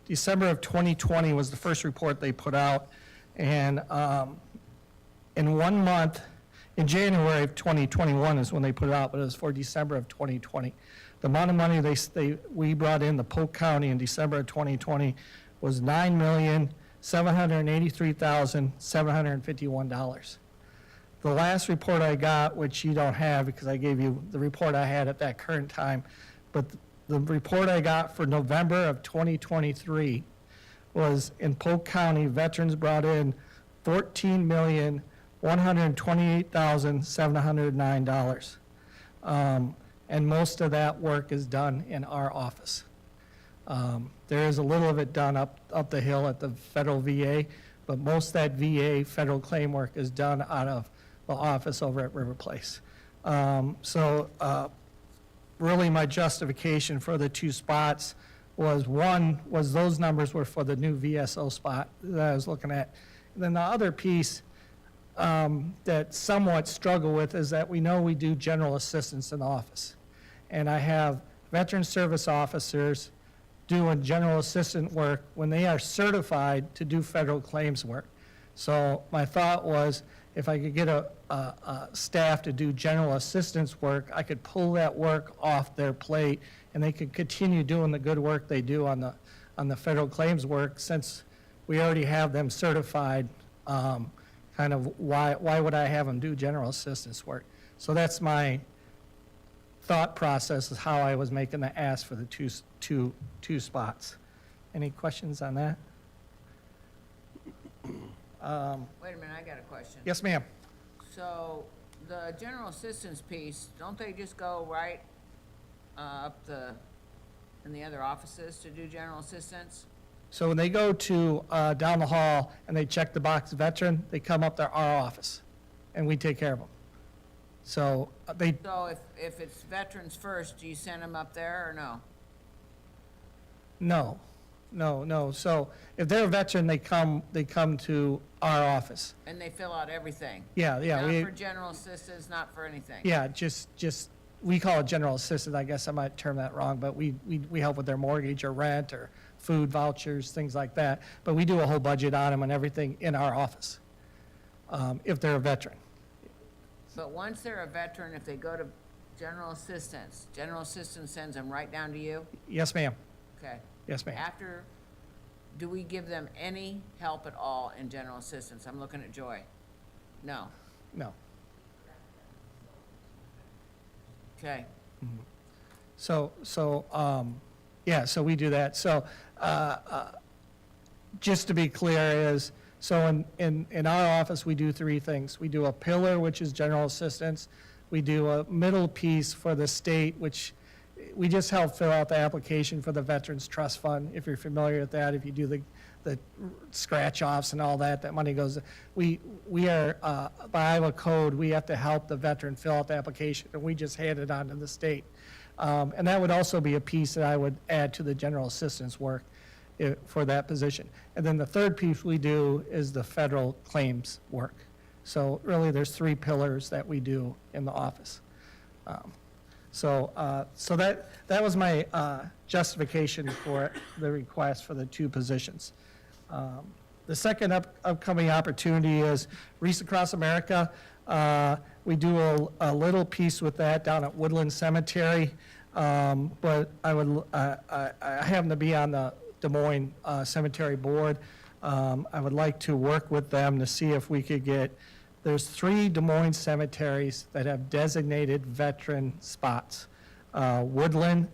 of 2020 was the first report they put out. And in 1 month, in January of 2021 is when they put it out, but it was for December of 2020. The amount of money we brought in the Polk County in December of 2020 was $9,783,751. The last report I got, which you don't have because I gave you the report I had at that current time, but the report I got for November of 2023 was in Polk County, veterans brought in $14,128,709. And most of that work is done in our office. There is a little of it done up the hill at the federal VA, but most of that VA federal claim work is done out of the office over at River Place. Really my justification for the 2 spots was those numbers were for the new VSO spot that I was looking at. And then the other piece that somewhat struggle with is that we know we do general assistance in the office. And I have veteran service officers doing general assistant work when they are certified to do federal claims work. So my thought was if I could get a staff to do general assistance work, I could pull that work off their plate and they could continue doing the good work they do on the federal claims work since we already have them certified. Kind of why would I have them do general assistance work? So that's my thought process is how I was making the ask for the two spots. Any questions on that? Wait a minute, I got a question. Yes, ma'am. So, the general assistance piece, don't they just go right in the other offices to do general assistance? So when they go to down the hall and they check the box veteran, they come up to our office and we take care of them. So So if it's veterans first, do you send them up there or no? No. So if they're a veteran, they come to our office. And they fill out everything? Yeah. Not for general assistance, not for anything? Yeah, just we call it general assistance. I guess I might term that wrong, but we help with their mortgage or rent or food vouchers, things like that. But we do a whole budget on them and everything in our office, if they're a veteran. But once they're a veteran, if they go to general assistance sends them right down to you? Yes, ma'am. Okay. Yes, ma'am. After, do we give them any help at all in general assistance? I'm looking at Joy. No. No. Okay. So we do that. So, just to be clear so in our office, we do 3 things. We do a pillar, which is general assistance. We do a middle piece for the state, which we just help fill out the application for the Veterans Trust Fund. If you're familiar with that, if you do the scratch-offs and all that, that money goes, we are, by Iowa code, we have to help the veteran fill out the application, and we just hand it on to the state. And that would also be a piece that I would add to the general assistance work for that position. And then the third piece we do is the federal claims work. So really, there's 3 pillars that we do in the office. So that was my justification for the request for the 2 positions. The second upcoming opportunity is Wreaths Across America. We do a little piece with that down at Woodland Cemetery, but I happen to be on the Des Moines Cemetery Board. I would like to work with them to see if we could get, there's 3 Des Moines cemeteries that have designated veteran spots. Woodland,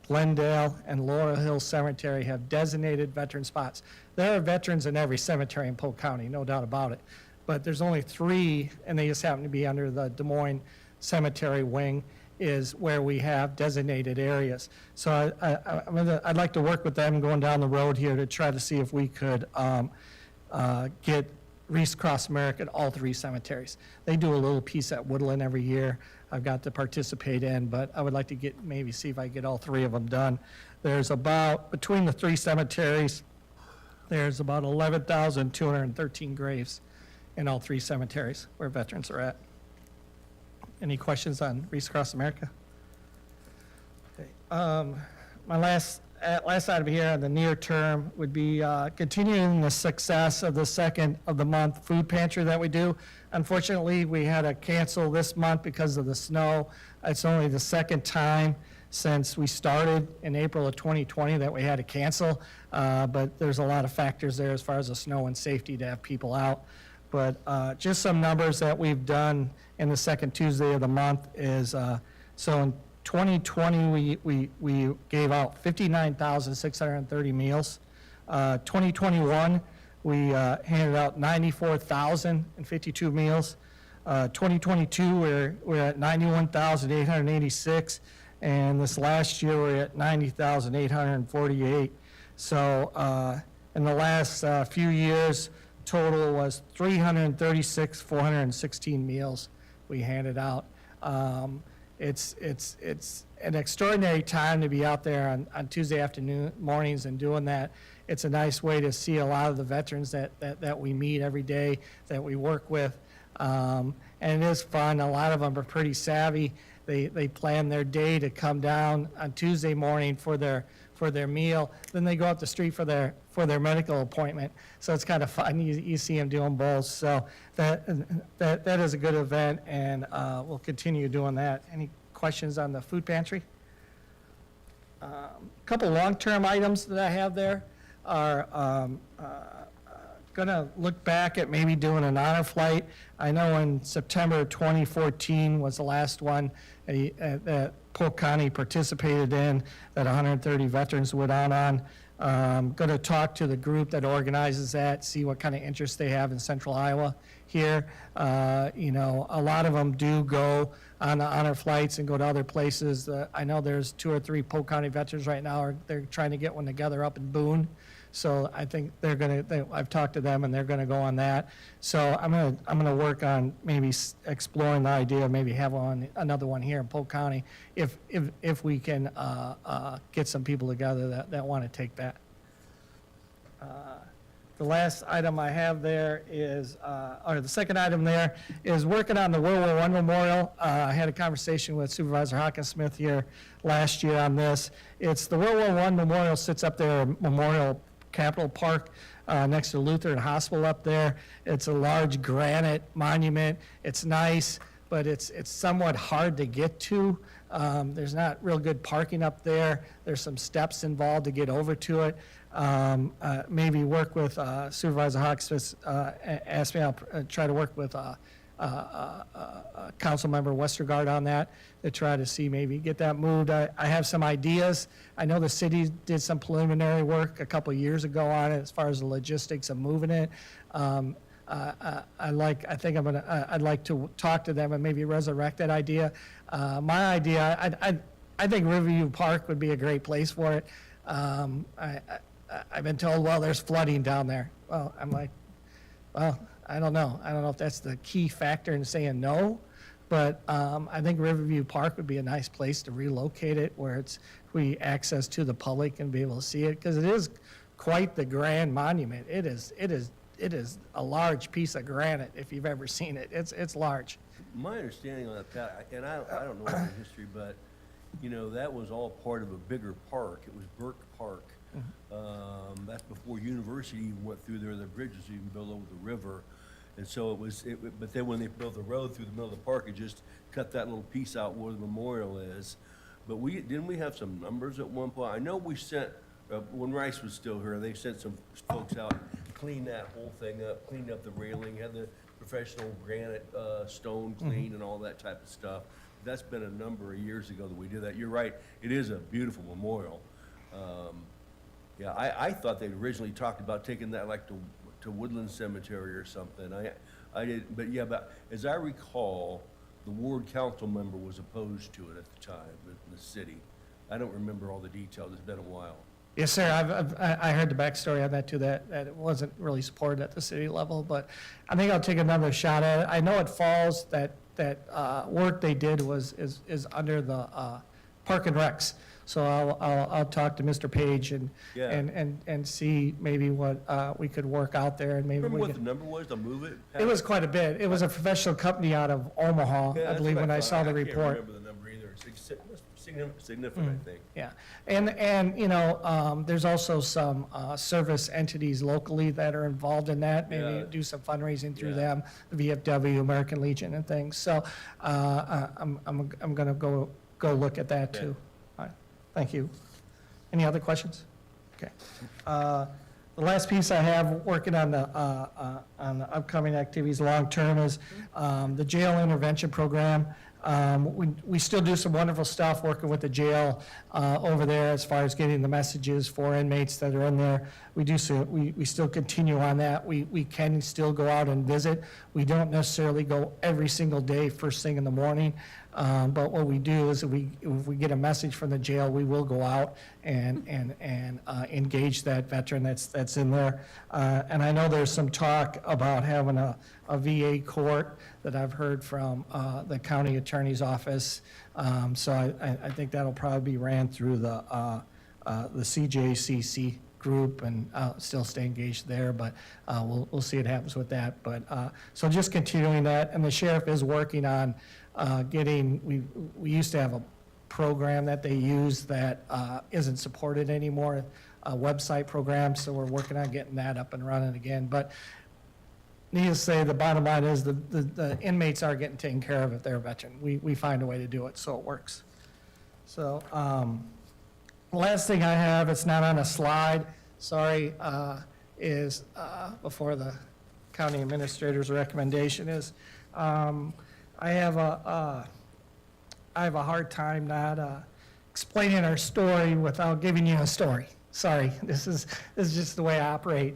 Glendale, and Laurel Hill Cemetery have designated veteran spots. There are veterans in every cemetery in Polk County, no doubt about it. But there's only 3, and they just happen to be under the Des Moines Cemetery wing, is where we have designated areas. So I'd like to work with them going down the road here to try to see if we could get Wreaths Across America at all 3 cemeteries. They do a little piece at Woodland every year. I've got to participate in, but I would like to get, maybe see if I get all 3 of them done. There's about, between the 3 cemeteries, there's about 11,213 graves in all 3 cemeteries where veterans are at. Any questions on Wreaths Across America? Okay. My last item here on the near term would be continuing the success of the second of the month food pantry that we do. Unfortunately, we had to cancel this month because of the snow. It's only the second time since we started in April of 2020 that we had to cancel, but there's a lot of factors there as far as the snow and safety to have people out. But just some numbers that we've done in the second Tuesday of the month is, so in 2020, we gave out 59,630 meals. 2021, we handed out 94,052 meals. 2022, we're at 91,886, and this last year we're at 90,848. So in the last few years, total was 336,416 meals we handed out. It's an extraordinary time to be out there on Tuesday afternoon mornings and doing that. It's a nice way to see a lot of the veterans that we meet every day, that we work with. And it is fun. A lot of them are pretty savvy. They plan their day to come down on Tuesday morning for their meal. Then they go up the street for their medical appointment. So it's kind of fun. You see them doing both. So that is a good event, and we'll continue doing that. Any questions on the food pantry? A couple long-term items that I have there are going to look back at maybe doing an honor flight. I know in September 2014 was the last one that Polk County participated in, that 130 veterans went on. Going to talk to the group that organizes that, see what kind of interest they have in Central Iowa here. You know, a lot of them do go on the honor flights and go to other places. I know there's 2 or 3 Polk County veterans right now, they're trying to get one together up in Boone. So I think I've talked to them and they're gonna go on that. So I'm gonna work on maybe exploring the idea of maybe have another one here in Polk County if we can get some people together that want to take that. The last item I have there is, or the second item there is working on the World War I Memorial. I had a conversation with Supervisor Hawkinsmith here last year on this. It's the World War I Memorial sits up there, Memorial Capitol Park, next to Lutheran Hospital up there. It's a large granite monument. It's nice, but it's somewhat hard to get to. There's not real good parking up there. There's some steps involved to get over to it. Maybe work with Supervisor Hawks. Ask me, I'll try to work with Councilmember Westergaard on that to try to see maybe get that moved. I have some ideas. I know the city did some preliminary work a couple of years ago on it as far as the logistics of moving it. I'd like to talk to them and maybe resurrect that idea. My idea, I think Riverview Park would be a great place for it. I've been told, well, there's flooding down there. Well, I'm like, well, I don't know. I don't know if that's the key factor in saying no, but I think Riverview Park would be a nice place to relocate it where it's we access to the public and be able to see it, because it is quite the grand monument. It is a large piece of granite if you've ever seen it. It's large. My understanding on that, and I don't know the history, but, you know, that was all part of a bigger park. It was Burke Park. That's before University even went through there, the bridge was even built over the river. And so but then when they built the road through the middle of the park, it just cut that little piece out where the memorial is. But didn't we have some numbers at one point? I know we sent, when Rice was still here, they sent some folks out, cleaned that whole thing up, cleaned up the railing, had the professional granite, stone cleaned and all that type of stuff. That's been a number of years ago that we did that. You're right, it is a beautiful memorial. Yeah, I thought they'd originally talked about taking that like to Woodland Cemetery or something. I did, but yeah, but as I recall, the ward council member was opposed to it at the time in the city. I don't remember all the details, it's been a while. Yes, sir. I heard the backstory on that too, that it wasn't really supported at the city level, but I think I'll take another shot at it. I know it falls, that work they did is under the Park and Recs. So I'll talk to Mr. Page and see maybe what we could work out there, and maybe Remember we what could. the number was to move it? It was quite a bit. It was a professional company out of Omaha, Yeah, I that's believe, what when I thought. saw the can't report. remember the number either. It's significant, I think. Yeah, and you know, there's also some service entities locally that are involved in that. Maybe Yeah. do some fundraising through Yeah. them, the VFW, American Legion, and things. So I'm gonna go look at that Okay. too. All right, thank you. Any other questions? Okay. The last piece I have, working on the upcoming activities long-term, is the jail intervention program. We still do some wonderful stuff working with the jail over there as far as getting the messages for inmates that are in there. We still continue on that. We can still go out and visit. We don't necessarily go every single day first thing in the morning. But what we do is if we get a message from the jail, we will go out and engage that veteran that's in there. And I know there's some talk about having a VA court that I've heard from the county attorney's office. So I think that'll probably be ran through the CJCC group, and I'll still stay engaged there, but we'll see what happens with that. But so just continuing that, and the sheriff is working on we used to have a program that they use that isn't supported anymore, a website program, so we're working on getting that up and running again. But needless to say, the bottom line is the inmates are getting taken care of if they're a veteran. We find a way to do it, so it works. So the last thing I have, it's not on a slide, sorry, is before the county administrator's recommendation is, I have a hard time not explaining our story without giving you a story. Sorry, this is just the way I operate.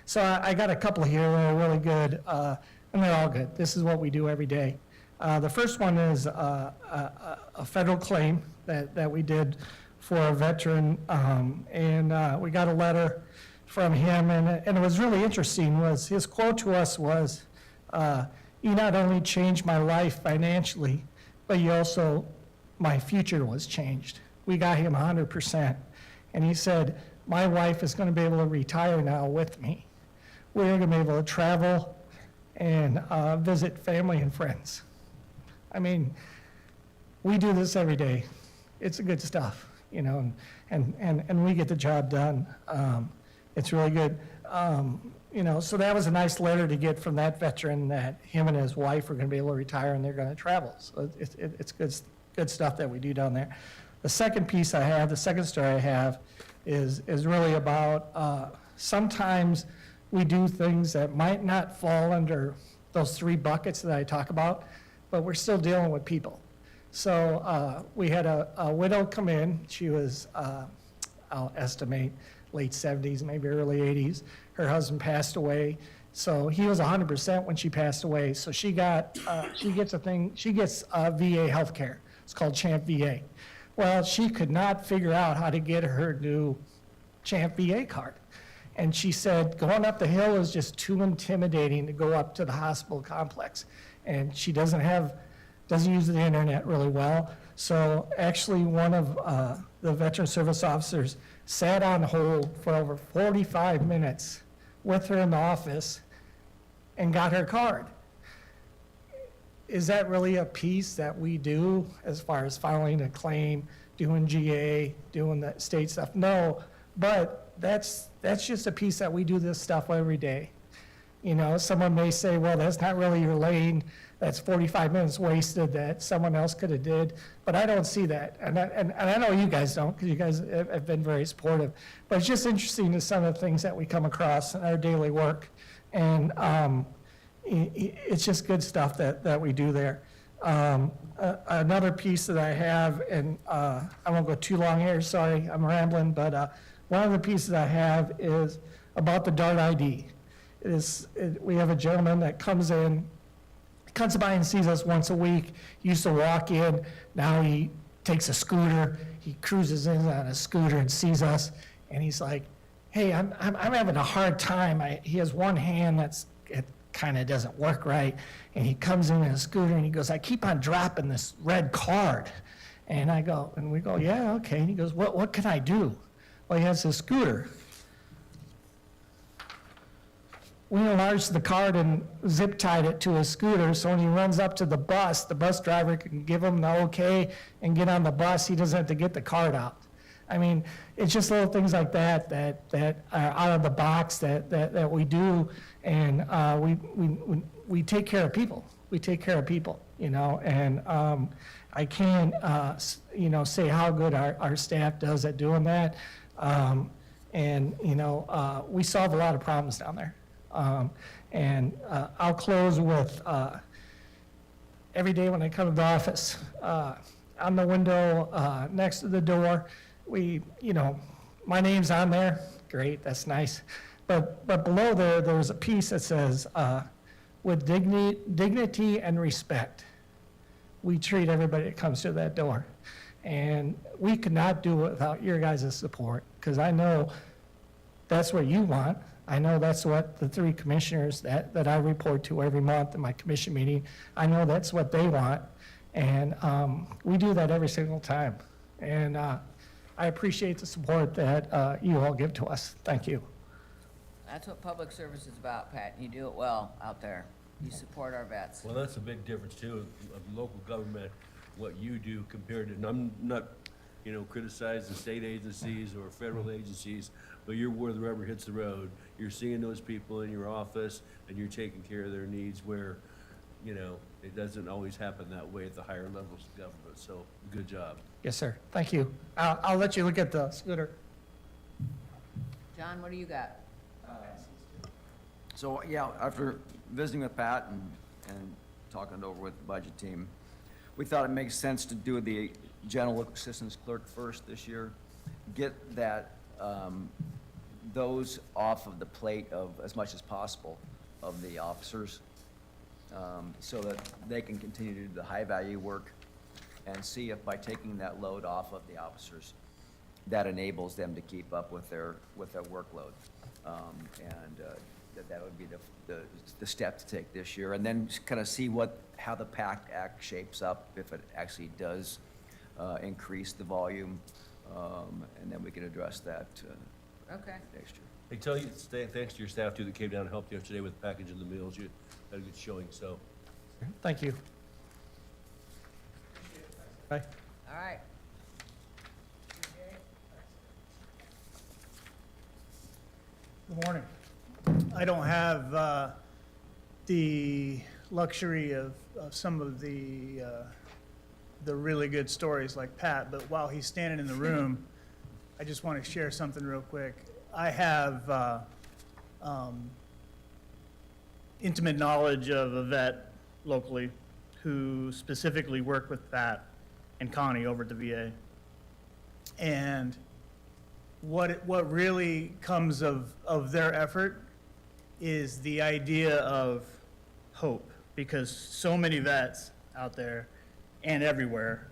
So I got a couple here that are really good, and they're all good. This is what we do every day. The first one is a federal claim that we did for a veteran, and we got a letter from him, and it was really interesting. Was his quote to us was, "You not only changed my life financially, but you also, my future was changed." We got him 100%. And he said, "My wife is going to be able to retire now with me. We're going to be able to travel and visit family and friends." I mean, we do this every day. It's good stuff, you know, and we get the job done. It's really good. You know, so that was a nice letter to get from that veteran, that him and his wife are going to be able to retire and they're going to travel. So it's good stuff that we do down there. The second piece I have, the second story I have, is really about sometimes we do things that might not fall under those three buckets that I talk about, but we're still dealing with people. So we had a widow come in. She was, I'll estimate, late 70s, maybe early 80s. Her husband passed away. So he was 100% when she passed away. So she gets VA health care. It's called Champ VA. Well, she could not figure out how to get her new Champ VA card. And she said going up the hill is just too intimidating to go up to the hospital complex. And she doesn't use the internet really well. So actually one of the veteran service officers sat on hold for over 45 minutes with her in the office and got her card. Is that really a piece that we do as far as filing a claim, doing GA, doing the state stuff? No, but that's just a piece that we do this stuff every day. You know, someone may say, well, that's not really your lane, that's 45 minutes wasted that someone else could have did, but I don't see that. And I know you guys don't, because you guys have been very supportive. But it's just interesting to some of the things that we come across in our daily work. And it's just good stuff that we do there. Another piece that I have, and I won't go too long here, sorry, I'm rambling, but one of the pieces I have is about the DART ID. We have a gentleman that comes by and sees us once a week. He used to walk in, now he takes a scooter, he cruises in on a scooter and sees us, and he's like, hey, I'm having a hard time. He has one hand it kind of doesn't work right, and he comes in a scooter and he goes, I keep on dropping this red card. And we go, yeah, okay. And he goes, what can I do? Well, he has his scooter. We enlarged the card and zip tied it to his scooter, so when he runs up to the bus driver can give him the okay and get on the bus. He doesn't have to get the card out. I mean, it's just little things like that are out of the box that we do, and we take care of people. We take care of people, you know, and I can't, you know, say how good our staff does at doing that. And, you know, we solve a lot of problems down there. And I'll close with, every day when I come to the office, on the window next to the door, you know, my name's on there, great, that's nice. But below there was a piece that says, with dignity and respect, we treat everybody that comes through that door. And we could not do it without your guys' support, because I know that's what you want. I know that's what the three commissioners that I report to every month in my commission meeting, I know that's what they want. And we do that every single time. And I appreciate the support that you all give to us. Thank you. That's what public service is about, Pat, and you do it well out there. You support our vets. Well, that's a big difference too, of local government, what you do compared to, and I'm not, you know, criticizing state agencies or federal agencies, but you're where the rubber hits the road. You're seeing those people in your office and you're taking care of their needs where, you know, it doesn't always happen that way at the higher levels of government, so good job. Yes, sir. Thank you. I'll let you look at the scooter. John, what do you got? So, yeah, after visiting with Pat and talking it over with the budget team, we thought it makes sense to do the general assistance clerk first this year. Get that, those off of the plate of, as much as possible, of the officers, so that they can continue to do the high-value work, and see if by taking that load off of the officers, that enables them to keep up with their workload. That would be the step to take this year, and then kind of see how the PACT Act shapes up, if it actually does increase the volume, and then we can address that Okay. next year. Hey, thanks to your staff too that came down and helped yesterday with packaging the meals. You had a good showing, so. Thank you. Bye. All right. Good morning. I don't have the luxury of some of the really good stories like Pat, but while he's standing in the room, I just want to share something real quick. I have intimate knowledge of a vet locally who specifically worked with Pat and Connie over at the VA. And what really comes of their effort is the idea of hope, because so many vets out there and everywhere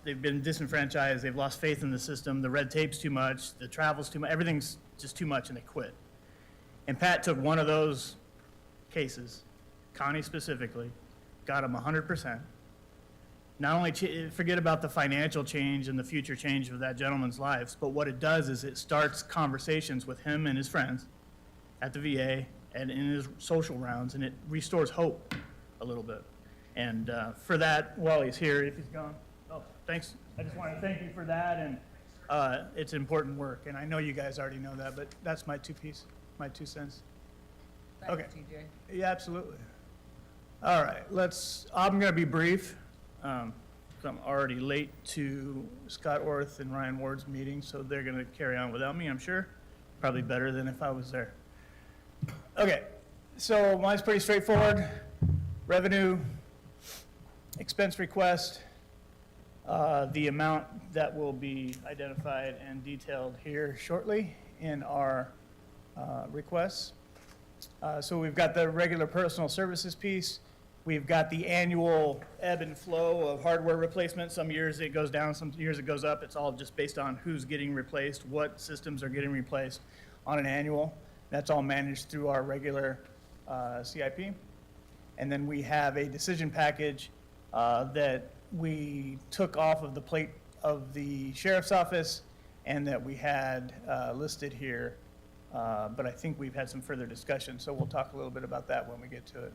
they've been disenfranchised, they've lost faith in the system, the red tape's too much, the travel's too much, everything's just too much, and they quit. And Pat took one of those cases, Connie specifically, got him 100%. Not only forget about the financial change and the future change of that gentleman's lives, but what it does is it starts conversations with him and his friends at the VA and in his social rounds, and it restores hope a little bit. And for that, while he's here, if he's gone, oh, thanks. I just want to thank you for that, and It's important work, and I know you guys already know that, but that's my 2 cents. Thank Okay. you, TJ. Yeah, absolutely. All right, I'm gonna be brief. 'Cause I'm already late to Scott Orth and Ryan Ward's meeting, so they're gonna carry on without me, I'm sure. Probably better than if I was there. Okay, so mine's pretty straightforward. Revenue, expense request, the amount that will be identified and detailed here shortly in our requests. So we've got the regular personal services piece. We've got the annual ebb and flow of hardware replacement. Some years it goes down, some years it goes up. It's all just based on who's getting replaced, what systems are getting replaced on an annual. That's all managed through our regular CIP. And then we have a decision package that we took off of the plate of the sheriff's office and that we had listed here. But I think we've had some further discussion, so we'll talk a little bit about that when we get to it.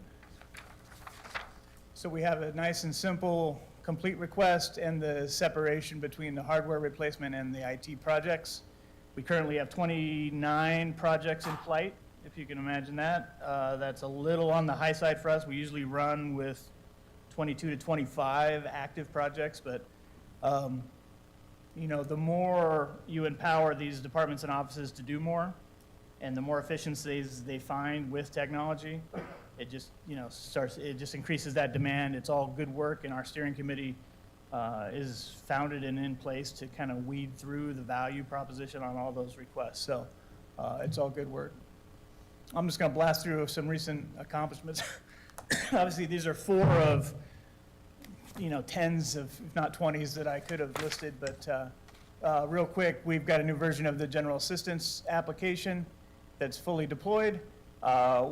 So we have a nice and simple, complete request and the separation between the hardware replacement and the IT projects. We currently have 29 projects in flight, if you can imagine that. That's a little on the high side for us. We usually run with 22 to 25 active projects, but you know, the more you empower these departments and offices to do more, and the more efficiencies they find with technology, it just, you know, it just increases that demand. It's all good work, and our steering committee is founded and in place to kind of weed through the value proposition on all those requests. So it's all good work. I'm just gonna blast through some recent accomplishments. Obviously, these are 4 of, you know, tens of, if not 20s that I could have listed, but real quick, we've got a new version of the general assistance application that's fully deployed.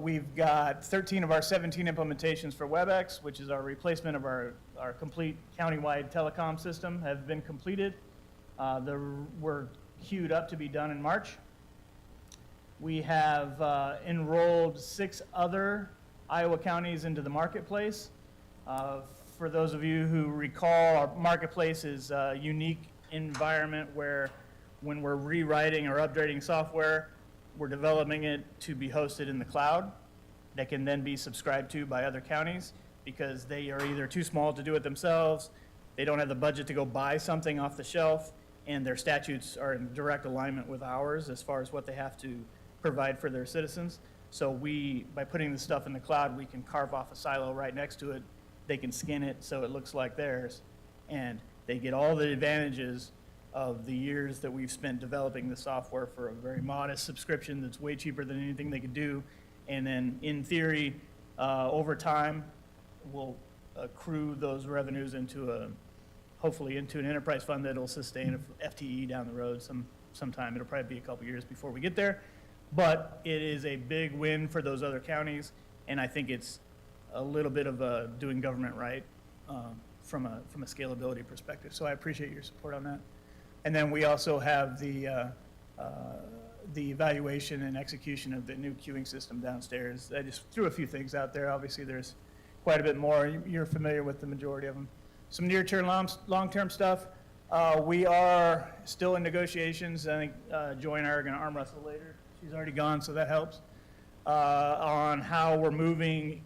We've got 13 of our 17 implementations for WebEx, which is our replacement of our complete countywide telecom system, have been completed. We're queued up to be done in March. We have enrolled 6 other Iowa counties into the marketplace. For those of you who recall, our marketplace is a unique environment where when we're rewriting or updating software, we're developing it to be hosted in the cloud that can then be subscribed to by other counties because they are either too small to do it themselves, they don't have the budget to go buy something off the shelf, and their statutes are in direct alignment with ours as far as what they have to provide for their citizens. So by putting the stuff in the cloud, we can carve off a silo right next to it. They can skin it so it looks like theirs, and they get all the advantages of the years that we've spent developing the software for a very modest subscription that's way cheaper than anything they could do. And then, in theory, over time, we'll accrue those revenues hopefully into an enterprise fund that'll sustain a FTE down the road sometime. It'll probably be a couple years before we get there. But it is a big win for those other counties, and I think it's a little bit of doing government right from a scalability perspective. So I appreciate your support on that. And then we also have the evaluation and execution of the new queuing system downstairs. I just threw a few things out there. Obviously, there's quite a bit more. You're familiar with the majority of them. Some near-term, long-term stuff. We are still in negotiations. I think Joy and I are going to arm wrestle later. She's already gone, so that helps. On how we're moving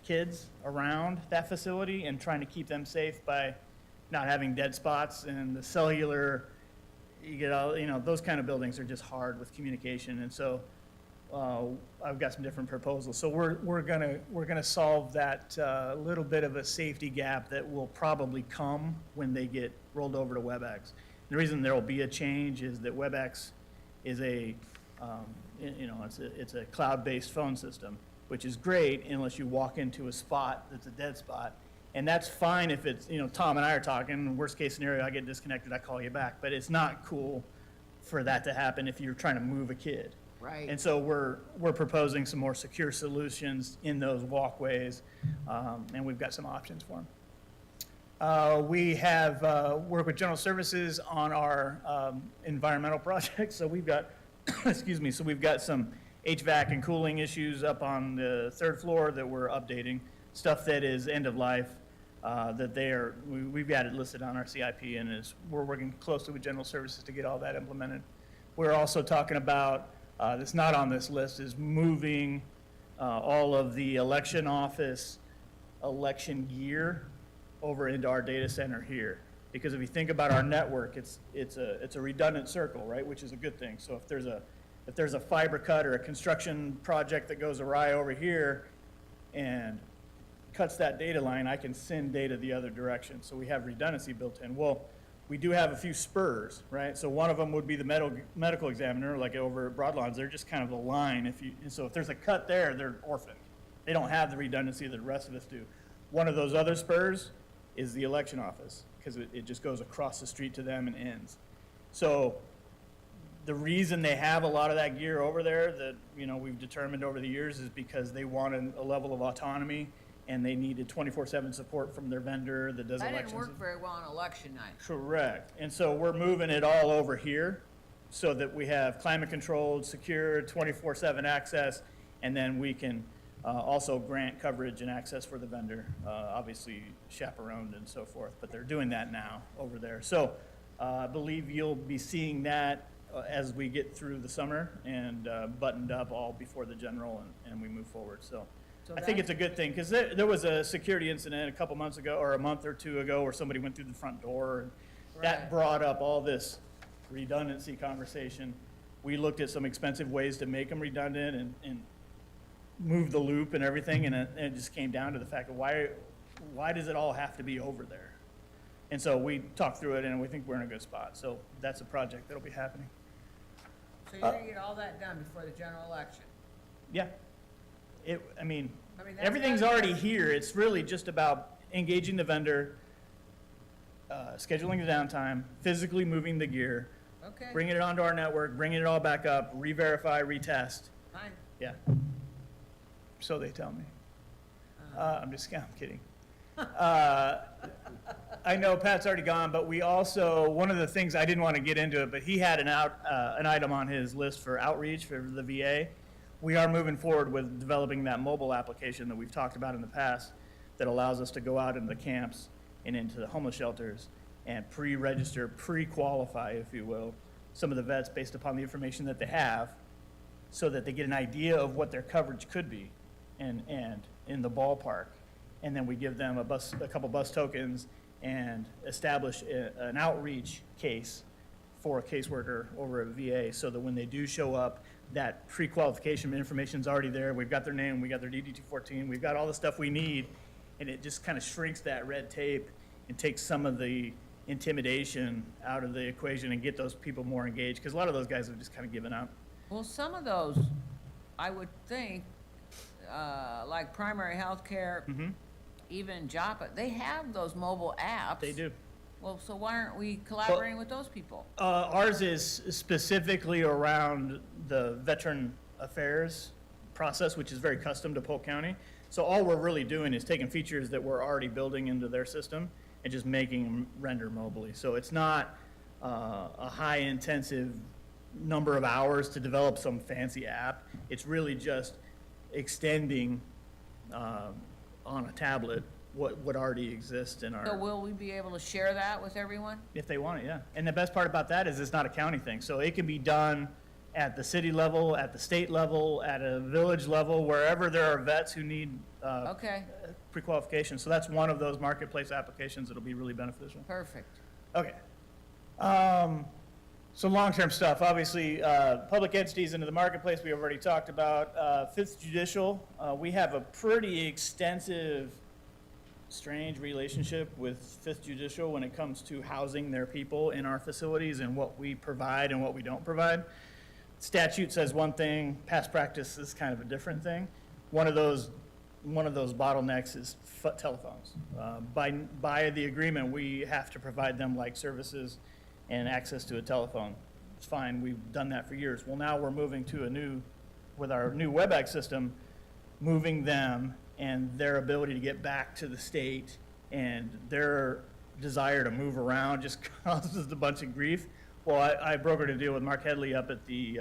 kids around that facility and trying to keep them safe by not having dead spots and the cellular, you get all, you know, those kind of buildings are just hard with communication. And so I've got some different proposals. So we're gonna solve that little bit of a safety gap that will probably come when they get rolled over to WebEx. The reason there will be a change is that WebEx is it's a cloud-based phone system, which is great unless you walk into a spot that's a dead spot. And that's fine if it's, Tom and I are talking, worst case scenario, I get disconnected, I call you back. But it's not cool for that to happen if you're trying to move a kid. Right. And so we're proposing some more secure solutions in those walkways, and we've got some options for them. We have worked with General Services on our environmental projects. So we've got, excuse me, so we've got some HVAC and cooling issues up on the 3rd floor that we're updating, stuff that is end of life. that we've got it listed on our CIP, and we're working closely with General Services to get all that implemented. We're also talking about, that's not on this list, is moving all of the election office election gear over into our data center here. Because if you think about our network, it's a redundant circle, right, which is a good thing. So if there's a fiber cut or a construction project that goes awry over here and cuts that data line, I can send data the other direction. So we have redundancy built in. Well, we do have a few spurs, right? So one of them would be the medical examiner, like over at Broadlawns. They're just kind of a line. So if there's a cut there, they're orphaned. They don't have the redundancy that the rest of us do. One of those other spurs is the election office, because it just goes across the street to them and ends. So the reason they have a lot of that gear over there that, we've determined over the years is because they want a level of autonomy, and they needed 24/7 support from their vendor that does That elections. didn't work very well on election night. Correct. And so we're moving it all over here so that we have climate controlled, secure, 24/7 access, and then we can also grant coverage and access for the vendor, obviously chaperoned and so forth, but they're doing that now over there. So I believe you'll be seeing that as we get through the summer and buttoned up all before the general and we move forward. So I think it's a good thing, because there was a security incident a couple months ago, or a month or two ago, where somebody went through the front door, and that Right. brought up all this redundancy conversation. We looked at some expensive ways to make them redundant and move the loop and everything, and it just came down to the fact of why does it all have to be over there? And so we talked through it, and we think we're in a good spot. So that's a project that'll be happening. So you're gonna get all that done before the general election? Yeah. I mean, that's everything's gotta be- already here. It's really just about engaging the vendor, scheduling the downtime, physically moving the gear, Okay, bringing it onto our network, bringing it all back up, re-verify, retest. fine. Yeah. So they tell me. I'm kidding. I know Pat's already gone, but we also, one of the things, I didn't want to get into it, but he had an item on his list for outreach for the VA. We are moving forward with developing that mobile application that we've talked about in the past that allows us to go out into the camps and into the homeless shelters and pre-register, pre-qualify, if you will, some of the vets based upon the information that they have, so that they get an idea of what their coverage could be and in the ballpark. And then we give them a couple bus tokens and establish an outreach case for a caseworker over at VA, so that when they do show up, that pre-qualification information's already there. We've got their name, we got their DD-214, we've got all the stuff we need, and it just kind of shrinks that red tape and takes some of the intimidation out of the equation and get those people more engaged, because a lot of those guys have just kind of given up. Well, some of those, I would think, like primary health care, even JAPA, they have those mobile apps. They do. Well, so why aren't we collaborating with those people? Ours is specifically around the veteran affairs process, which is very custom to Polk County. So all we're really doing is taking features that we're already building into their system and just making them render mobily. So it's not a high-intensive number of hours to develop some fancy app. It's really just extending on a tablet what already exists in our. So will we be able to share that with everyone? If they want it, yeah. And the best part about that is it's not a county thing. So it can be done at the city level, at the state level, at a village level, wherever there are vets who need Okay, pre-qualification. So that's one of those marketplace applications that'll be really beneficial. perfect. Okay. So long-term stuff, obviously, public entities into the marketplace, we already talked about. Fifth Judicial, we have a pretty extensive, strange relationship with Fifth Judicial when it comes to housing their people in our facilities and what we provide and what we don't provide. Statute says one thing, past practice is kind of a different thing. One of those bottlenecks is telephones. By the agreement, we have to provide them like services and access to a telephone. It's fine, we've done that for years. Well, now we're moving to with our new WebEx system, moving them and their ability to get back to the state and their desire to move around just causes a bunch of grief. Well, I brokered a deal with Mark Headley up at the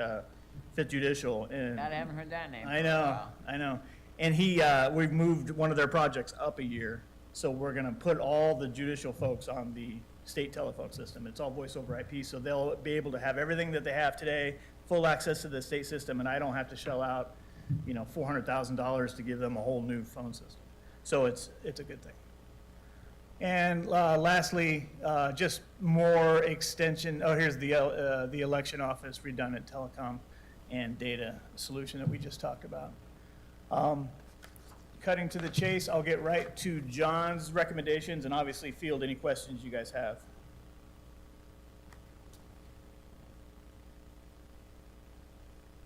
Fifth Judicial, and I haven't heard that name. I for a know, while. I know. And we've moved one of their projects up a year So we're gonna put all the judicial folks on the state telephone system. It's all voice over IP, so they'll be able to have everything that they have today, full access to the state system, and I don't have to shell out, $400,000 to give them a whole new phone system. So it's a good thing. And lastly, just more extension, here's the election office redundant telecom and data solution that we just talked about. Cutting to the chase, I'll get right to John's recommendations and obviously field any questions you guys have.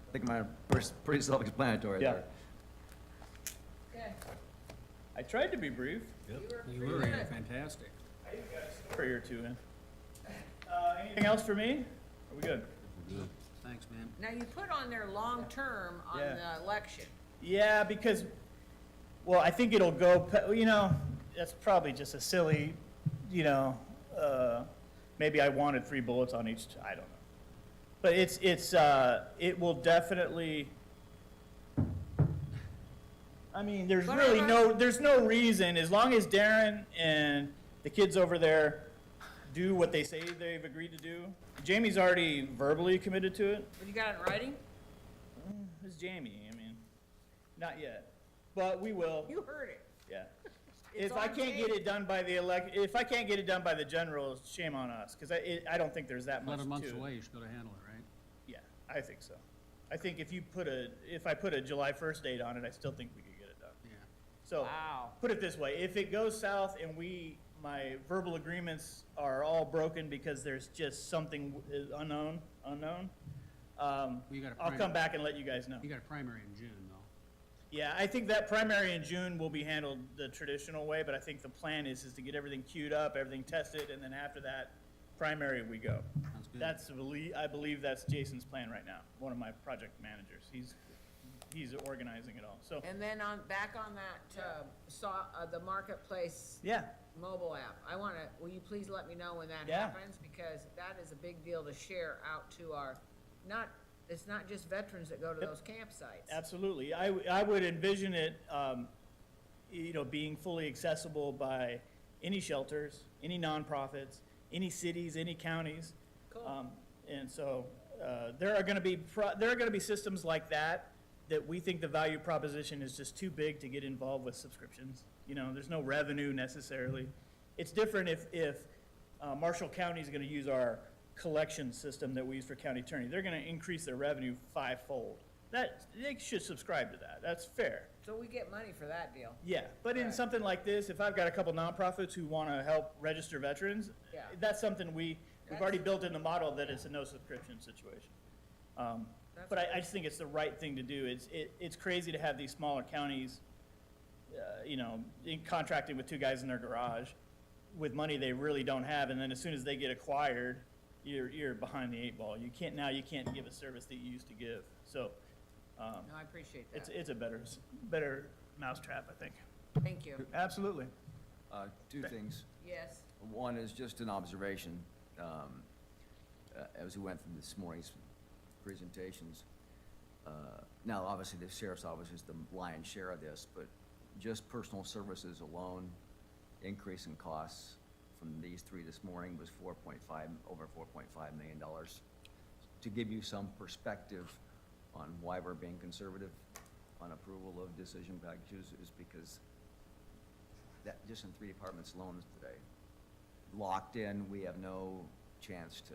I think mine are pretty self-explanatory Yeah. there. Okay. I tried to be brief. You were fantastic. I even got a story or two in. Anything else for me? Are we good? Thanks, man. Now, you put on there long-term on Yeah. the election. Yeah, because, well, I think it'll go, that's probably just a silly, maybe I wanted 3 bullets on each, I don't know. But it will definitely, there's But really I- there's no reason, as long as Darren and the kids over there do what they say they've agreed to do. Jamie's already verbally committed to it. But you got it in writing? It's Jamie, not yet, but we will. You heard it. Yeah. It's If I on can't get tape. it done by the if I can't get it done by the general, shame on us, because I don't think there's that much 11 to months it. away, you should be able to handle it, right? Yeah, I think so. I think if I put a July 1st date on it, I still think we could get it done. Yeah. So, Wow. put it this way, if it goes south and my verbal agreements are all broken because there's just something unknown, You got a I'll come primary- back and let you guys know. You got a primary in June, though. Yeah, I think that primary in June will be handled the traditional way, but I think the plan is to get everything queued up, everything tested, and then after that, primary we go. Sounds good. I believe that's Jason's plan right now, one of my project managers. He's organizing it all, so, And then back on that, the Marketplace yeah, mobile app, will you please let me know when that Yeah. happens? Because that is a big deal to share out to it's not just veterans that go to Yep. those campsites. absolutely. I would envision it, being fully accessible by any shelters, any nonprofits, any cities, any counties. Cool. And so, there are gonna be systems like that we think the value proposition is just too big to get involved with subscriptions. There's no revenue necessarily. It's different if Marshall County is gonna use our collection system that we use for county attorney. They're gonna increase their revenue 5-fold. They should subscribe to that. That's fair. So we get money for that deal. Yeah, but in Right. something like this, if I've got a couple nonprofits who want to help register veterans, Yeah. that's something we've already That's- built in the model that it's a no subscription situation. But I just think it's the right thing to do. It's crazy to have these smaller counties, contracting with 2 guys in their garage with money they really don't have, and then as soon as they get acquired, you're behind the 8 ball. You can't give a service that you used to give. So, No, I appreciate that. it's a better mousetrap, I think. Thank you. Absolutely. 2 things. Yes. One is just an observation, as we went through this morning's presentations. Now, obviously, the sheriff's office is the lion's share of this, but just personal services alone, increase in costs from these 3 this morning was over $4.5 million. To give you some perspective on why we're being conservative on approval of decision packages is because that, just in 3 departments alone today, locked in, we have no chance to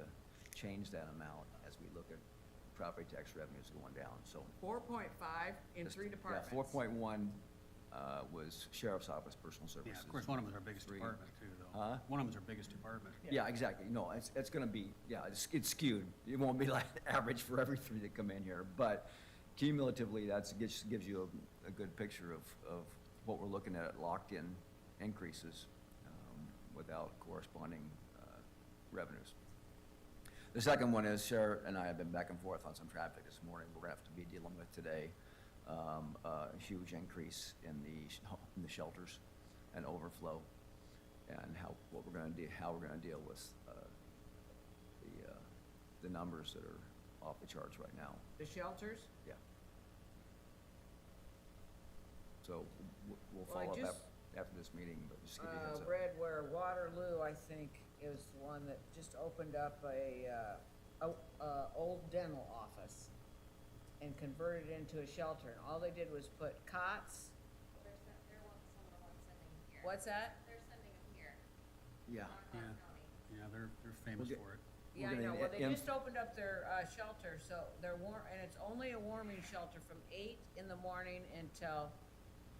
change that amount as we look at property tax revenues going down, so. 4.5 in just- 3 departments. Yeah, 4.1 was sheriff's office, personal Yeah, services. of course, one of them is our biggest 3. department, too, though. Huh? One of them is our biggest department. Yeah, exactly, no, it's gonna be, yeah, it's skewed. It won't be like average for every 3 that come in here, but cumulatively, gives you a good picture of what we're looking at locked-in increases without corresponding revenues. The second one is, Sheriff and I have been back and forth on some traffic this morning we're gonna have to be dealing with today. A huge increase in the shelters and overflow, and how we're gonna deal with the numbers that are off the charts right now. The shelters? Yeah. So we'll Well, I follow up. just, after this meeting, but just give you a heads up. Read where Waterloo, I think, is the one that just opened up a old dental office and converted it into a shelter, and all they did was put cots. They're some of the ones sending here. What's that? They're sending them here. Yeah. Not Yeah. Clark County. Yeah, they're famous get- for it. Yeah, I We're know, gonna well, they em- just opened up their, shelter, so they're and it's only a warming shelter from 8 in the morning until,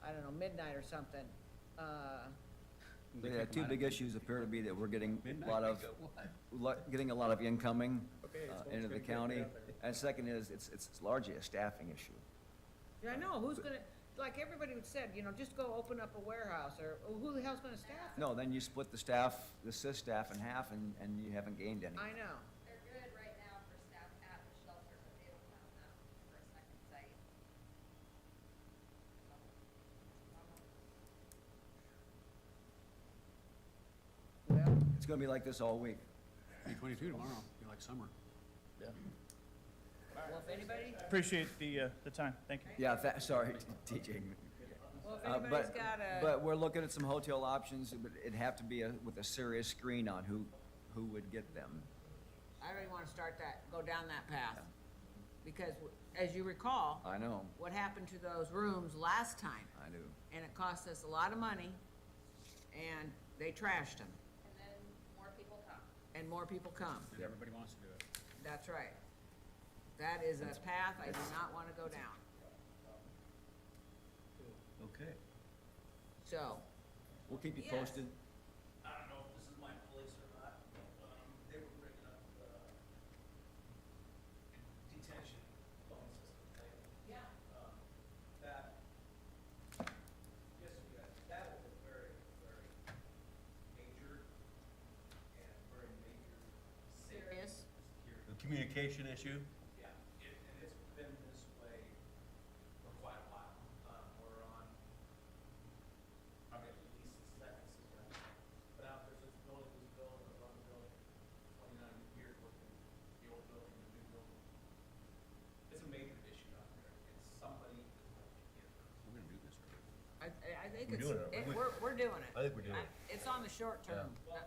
I don't know, midnight or something. The two big issues appear to be that we're getting a lot of, getting a lot of incoming into the county. And second is, it's largely a staffing issue. Yeah, I know, who's gonna, like everybody said, just go open up a warehouse, or who the hell's gonna staff it? No, then you split the staff, the SIS staff in half, and you haven't gained any. I know. They're good right now for staff at the shelter, but they don't have enough for a second site. Well, It's gonna be like this all week. Be 22 tomorrow, be like summer. well, if anybody, Appreciate the time, thank you. Yeah, sorry, TJ. well, if Uh, anybody's But, got but we're looking at some hotel options, but it'd have to be with a serious screen on who would get them. I don't even wanna start go down that path. Because, as you recall, I know, what happened to those rooms last time, I do. and it cost us a lot of money, and they trashed them, And then more people come. and more people come. And everybody wants to do it. That's right. That is a path I do not wanna go down. Okay. So, We'll keep you Yes. posted. I don't know if this is my place or not, they were bringing up, detention phone system thing. yeah, That, yes, you guys, that was a very, very major and very major serious. security. The communication issue? Yeah, and it's been this way for quite a while. We're on, probably at least the second system. But out there's this building, I've run the building 29 years working the old building, the new building. It's a major issue out there. It's somebody is going to get hurt. We're gonna do this, right? I think We're it's, doing it, aren't we? we're doing it. I think we're doing it. It's on the short term. Well,